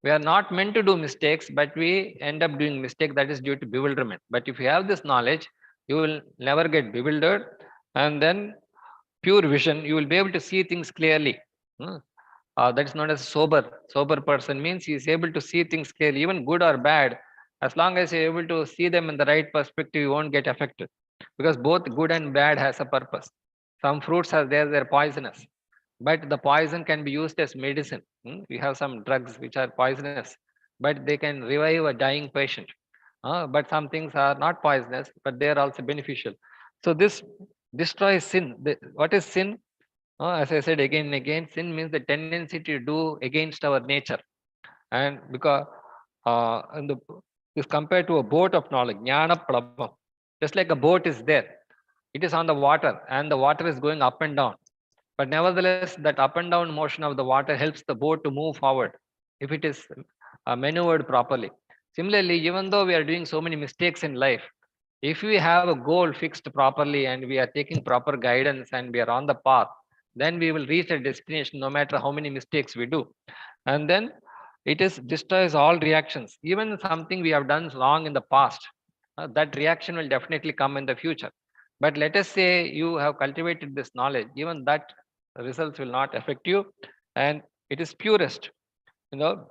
We are not meant to do mistakes, but we end up doing mistake. That is due to bewilderment. But if you have this knowledge, you will never get bewildered, and then pure vision, you will be able to see things clearly. That is known as sober. Sober person means he is able to see things clearly, even good or bad. As long as you're able to see them in the right perspective, you won't get affected, because both good and bad has a purpose. Some fruits are there, they're poisonous, but the poison can be used as medicine. We have some drugs which are poisonous, but they can revive a dying patient. But some things are not poisonous, but they are also beneficial. So this destroys sin. What is sin? As I said again and again, sin means the tendency to do against our nature. And because is compared to a boat of knowledge, jnana prabham. Just like a boat is there, it is on the water and the water is going up and down. But nevertheless, that up and down motion of the water helps the boat to move forward if it is maneuvered properly. Similarly, even though we are doing so many mistakes in life, if we have a goal fixed properly and we are taking proper guidance and we are on the path, then we will reach a destination no matter how many mistakes we do. And then it is destroys all reactions. Even something we have done wrong in the past, that reaction will definitely come in the future. But let us say you have cultivated this knowledge, even that results will not affect you, and it is purest. You know,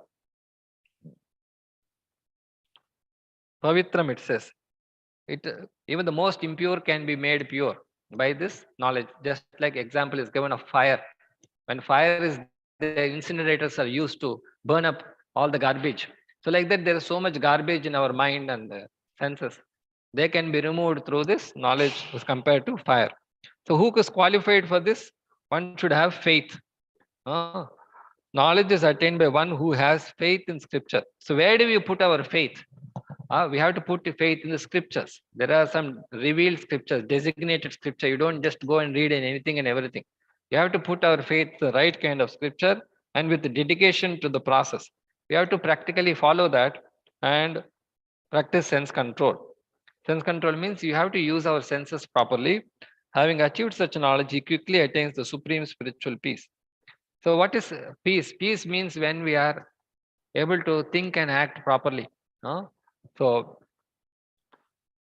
Pavitram it says, it even the most impure can be made pure by this knowledge. Just like example is given of fire. When fire is there, incinerators are used to burn up all the garbage. So like that, there is so much garbage in our mind and the senses. They can be removed through this knowledge as compared to fire. So who is qualified for this? One should have faith. Uh, Knowledge is attained by one who has faith in scripture. So where do we put our faith? We have to put faith in the scriptures. There are some revealed scriptures, designated scripture. You don't just go and read in anything and everything. You have to put our faith the right kind of scripture and with the dedication to the process. We have to practically follow that and practice sense control. Sense control means you have to use our senses properly. Having achieved such knowledge, he quickly attains the supreme spiritual peace. So, what is peace? Peace means when we are able to think and act properly. So,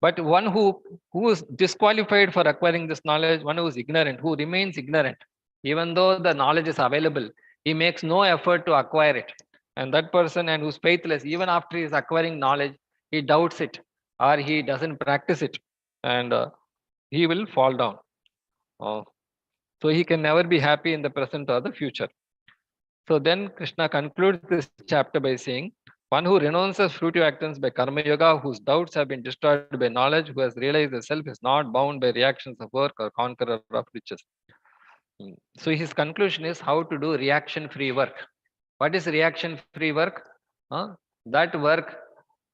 but one who is disqualified for acquiring this knowledge, one who is ignorant, who remains ignorant, even though the knowledge is available, he makes no effort to acquire it. And that person and who's faithless, even after he is acquiring knowledge, he doubts it or he doesn't practice it, and he will fall down. Uh, so he can never be happy in the present or the future. So then Krishna concludes this chapter by saying, one who renounces fruitive actions by karma yoga, whose doubts have been destroyed by knowledge, who has realized the self is not bound by reactions of work or conqueror of riches. So his conclusion is how to do reaction-free work. What is reaction-free work? That work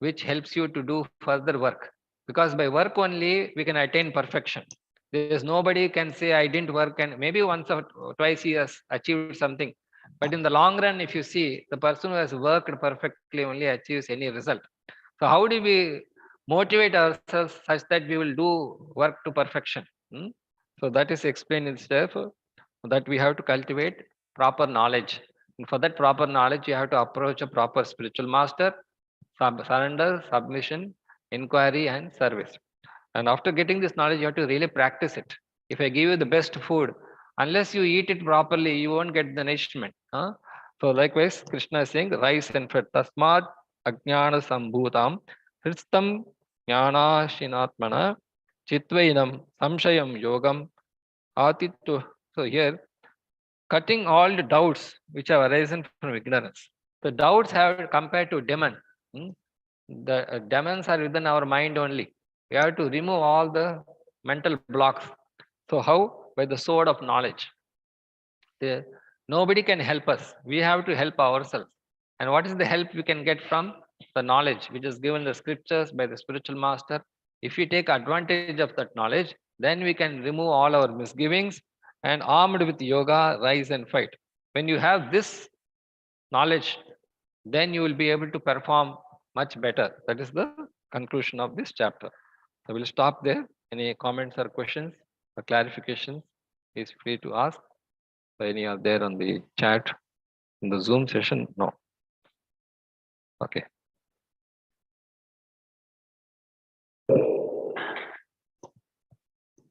which helps you to do further work. Because by work only we can attain perfection. There is nobody can say I didn't work and maybe once or twice he has achieved something. But in the long run, if you see, the person who has worked perfectly only achieves any result. So how do we motivate ourselves such that we will do work to perfection? So that is explained in step that we have to cultivate proper knowledge. And for that proper knowledge, you have to approach a proper spiritual master, surrender, submission, inquiry, and service. And after getting this knowledge, you have to really practice it. If I give you the best food, unless you eat it properly, you won't get the nourishment. So likewise, Krishna is saying, rise and fed. Tasmat ajnana sambhutam hristam jnana shinatmana chitvainam samshayam yogam atittu. So here, cutting all the doubts which have arisen from ignorance. The doubts have compared to demon. The demons are within our mind only. We have to remove all the mental blocks. So how? By the sword of knowledge. Nobody can help us. We have to help ourselves. And what is the help we can get from? The knowledge which is given the scriptures by the spiritual master. If we take advantage of that knowledge, then we can remove all our misgivings and armed with yoga, rise and fight. When you have this knowledge, then you will be able to perform much better. That is the conclusion of this chapter. I will stop there. Any comments or questions or clarifications, is free to ask. So any are there on the chat in the Zoom session? No. Okay.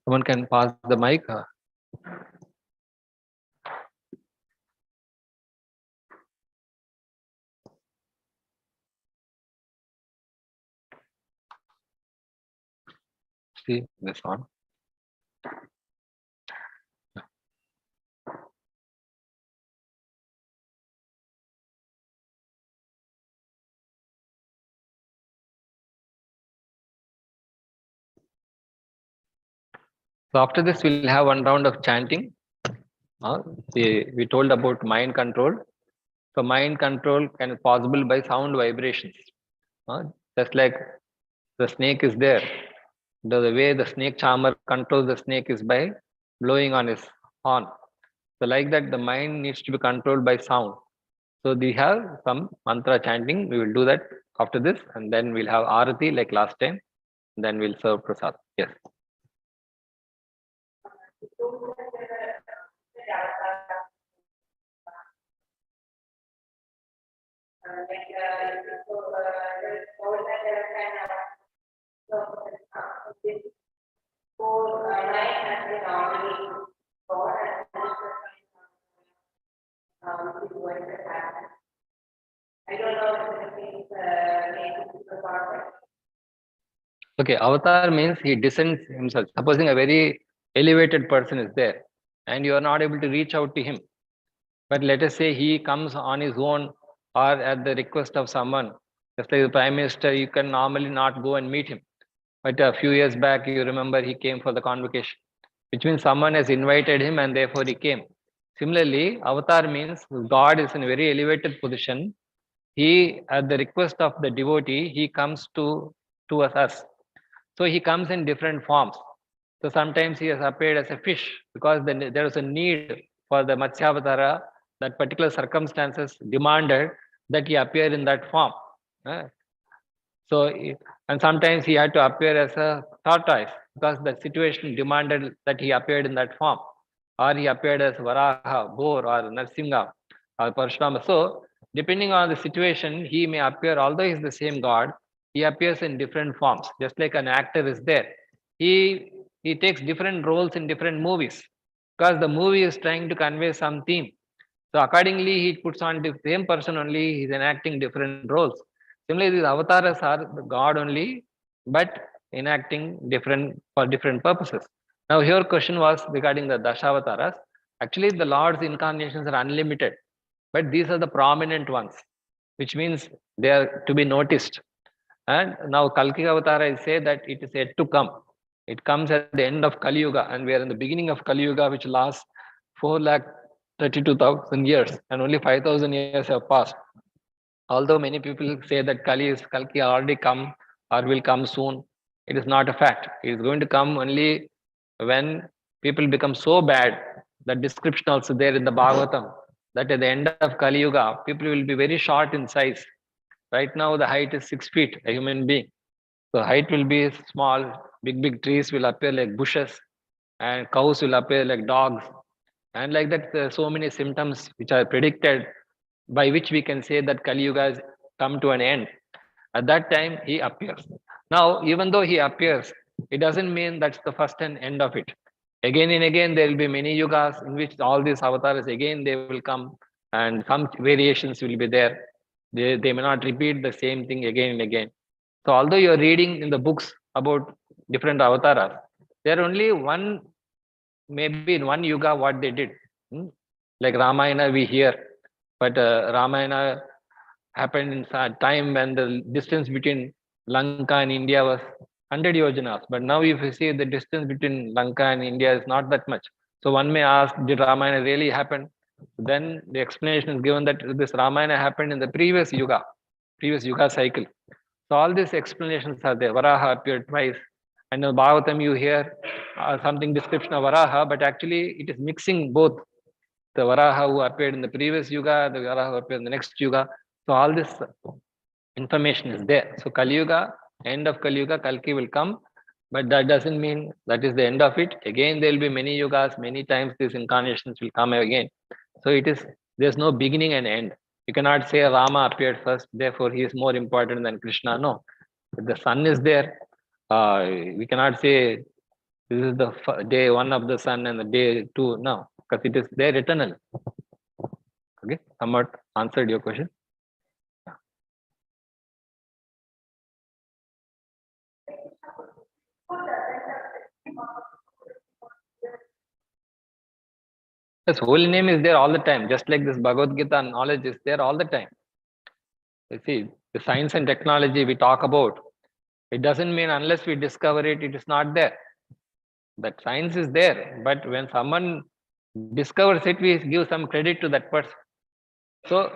Someone can pass the mic. See this one. So after this, we'll have one round of chanting. We told about mind control. So mind control can be possible by sound vibrations. Just like the snake is there. The way the snake charmer controls the snake is by blowing on his horn. So like that, the mind needs to be controlled by sound. So we have some mantra chanting. We will do that after this, and then we'll have arati like last time. Then we'll serve prasad. Yes. Okay, avatar means he descends himself. Supposing a very elevated person is there and you are not able to reach out to him. But let us say he comes on his own or at the request of someone. Just like the Prime Minister, you can normally not go and meet him. But a few years back, you remember he came for the convocation, which means someone has invited him and therefore he came. Similarly, avatar means God is in a very elevated position. He, at the request of the devotee, he comes to us. So he comes in different forms. So sometimes he has appeared as a fish because there was a need for the Matsyavatara. That particular circumstances demanded that he appear in that form. So, and sometimes he had to appear as a tortoise because the situation demanded that he appeared in that form. Or he appeared as Varaha, Boar, or Narsimha, or Parshurama. So, depending on the situation, he may appear, although he is the same God, he appears in different forms. Just like an actor is there. He takes different roles in different movies because the movie is trying to convey some theme. So accordingly, he puts on the same person only, he's enacting different roles. Similarly, these avatars are the God only, but enacting for different purposes. Now, your question was regarding the Dashavataras. Actually, the Lord's incarnations are unlimited, but these are the prominent ones, which means they are to be noticed. And now Kalki Avatara, I say that it is yet to come. It comes at the end of Kali Yuga, and we are in the beginning of Kali Yuga, which lasts 4,32,000 years, and only 5,000 years have passed. Although many people say that Kalki already come or will come soon, it is not a fact. It is going to come only when people become so bad. The description also there in the Bhagavatam, that at the end of Kali Yuga, people will be very short in size. Right now, the height is 6 feet, a human being. So height will be small, big trees will appear like bushes, and cows will appear like dogs. And like that, there are so many symptoms which are predicted by which we can say that Kali Yuga has come to an end. At that time, he appears. Now, even though he appears, it doesn't mean that's the first and end of it. Again and again, there will be many yugas in which all these avatars, again, they will come and some variations will be there. They may not repeat the same thing again and again. So although you're reading in the books about different avatars, there are only one, maybe in one yuga what they did. Like Ramayana we hear, but Ramayana happened in a time when the distance between Lanka and India was 100 yojanas. But now if you see the distance between Lanka and India is not that much. So one may ask, did Ramayana really happen? Then the explanation is given that this Ramayana happened in the previous yuga cycle. So all these explanations are there. Varaha appeared twice. And in Bhagavatam you hear something description of Varaha, but actually it is mixing both the Varaha who appeared in the previous yuga, the Varaha who appeared in the next yuga. So all this information is there. So Kali Yuga, end of Kali Yuga, Kalki will come, but that doesn't mean that is the end of it. Again, there will be many yugas, many times these incarnations will come again. So there's no beginning and end. You cannot say Rama appeared first, therefore he is more important than Krishna. No, if the sun is there, we cannot say this is the day one of the sun and the day two. No, because it is there eternal. Okay, somewhat answered your question. His holy name is there all the time, just like this Bhagavad-Gita knowledge is there all the time. You see, the science and technology we talk about, it doesn't mean unless we discover it, it is not there. That science is there, but when someone discovers it, we give some credit to that person. So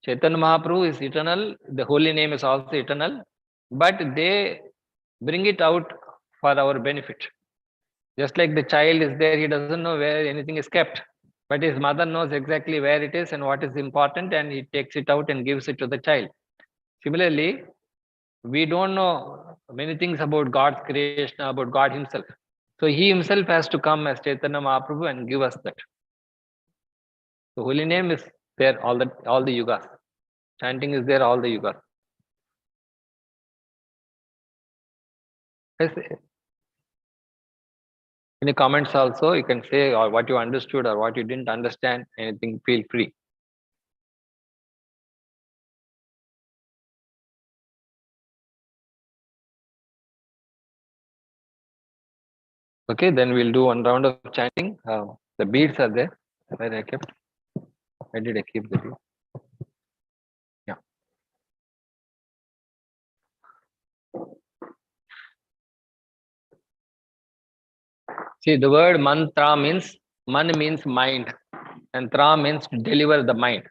Chaitanya Mahaprabhu is eternal, the holy name is also eternal, but they bring it out for our benefit. Just like the child is there, he doesn't know where anything is kept, but his mother knows exactly where it is and what is important, and he takes it out and gives it to the child. Similarly, we don't know many things about God's creation, about God himself. So he himself has to come as Chaitanya Mahaprabhu and give us that. The holy name is there all the yugas. Chanting is there all the yugas. Yes. Any comments also? You can say or what you understood or what you didn't understand. Anything, feel free. Okay, then we'll do one round of chanting. The beads are there. Where I kept? Where did I keep the beads? Yeah. See, the word mantra means, man means mind, and tra means to deliver the mind.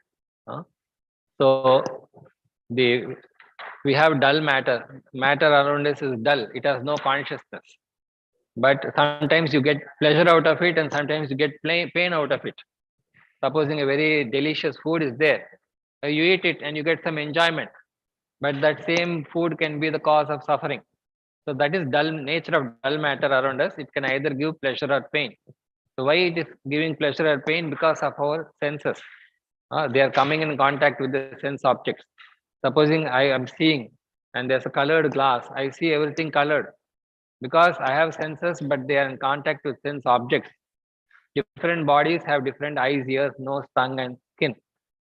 So we have dull matter. Matter around us is dull. It has no consciousness. But sometimes you get pleasure out of it, and sometimes you get pain out of it. Supposing a very delicious food is there, you eat it and you get some enjoyment, but that same food can be the cause of suffering. So that is dull nature of dull matter around us. It can either give pleasure or pain. So why it is giving pleasure or pain? Because of our senses. They are coming in contact with the sense objects. Supposing I am seeing and there's a colored glass, I see everything colored because I have senses, but they are in contact with sense objects. Different bodies have different eyes, ears, nose, tongue, and skin.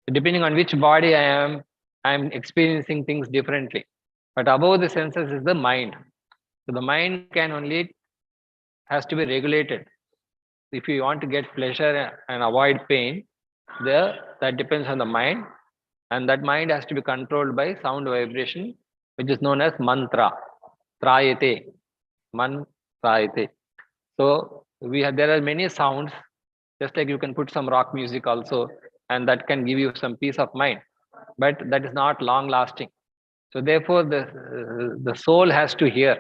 So depending on which body I am experiencing things differently. But above the senses is the mind. So the mind can only has to be regulated. If you want to get pleasure and avoid pain, that depends on the mind, and that mind has to be controlled by sound vibration, which is known as mantra. Trayate. Man trayate. So there are many sounds, just like you can put some rock music also, and that can give you some peace of mind, but that is not long lasting. So therefore the soul has to hear.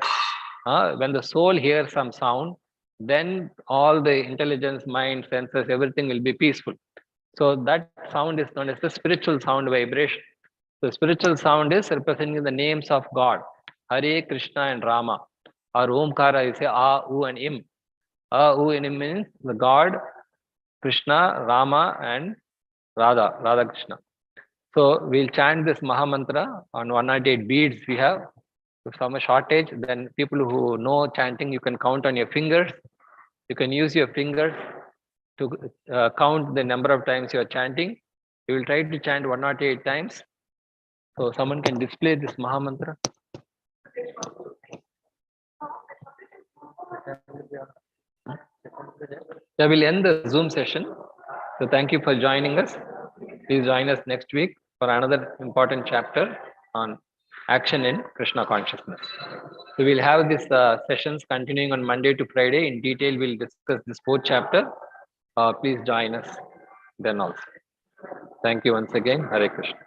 When the soul hears some sound, then all the intelligence, mind, senses, everything will be peaceful. So that sound is known as the spiritual sound vibration. The spiritual sound is representing the names of God, Hare, Krishna, and Rama. Or Omkara, you say A, U, and Im. A, U, and Im means the God, Krishna, Rama, and Radha Krishna. So we'll chant this Mahamantra on 108 beads we have. If some a shortage, then people who know chanting, you can count on your fingers. You can use your fingers to count the number of times you are chanting. You will try to chant 108 times. So someone can display this Mahamantra. Yeah, we'll end the Zoom session. So thank you for joining us. Please join us next week for another important chapter on action in Krishna consciousness. So we'll have these sessions continuing on Monday to Friday. In detail, we'll discuss this 4th chapter. Please join us then also. Thank you once again. Hare Krishna.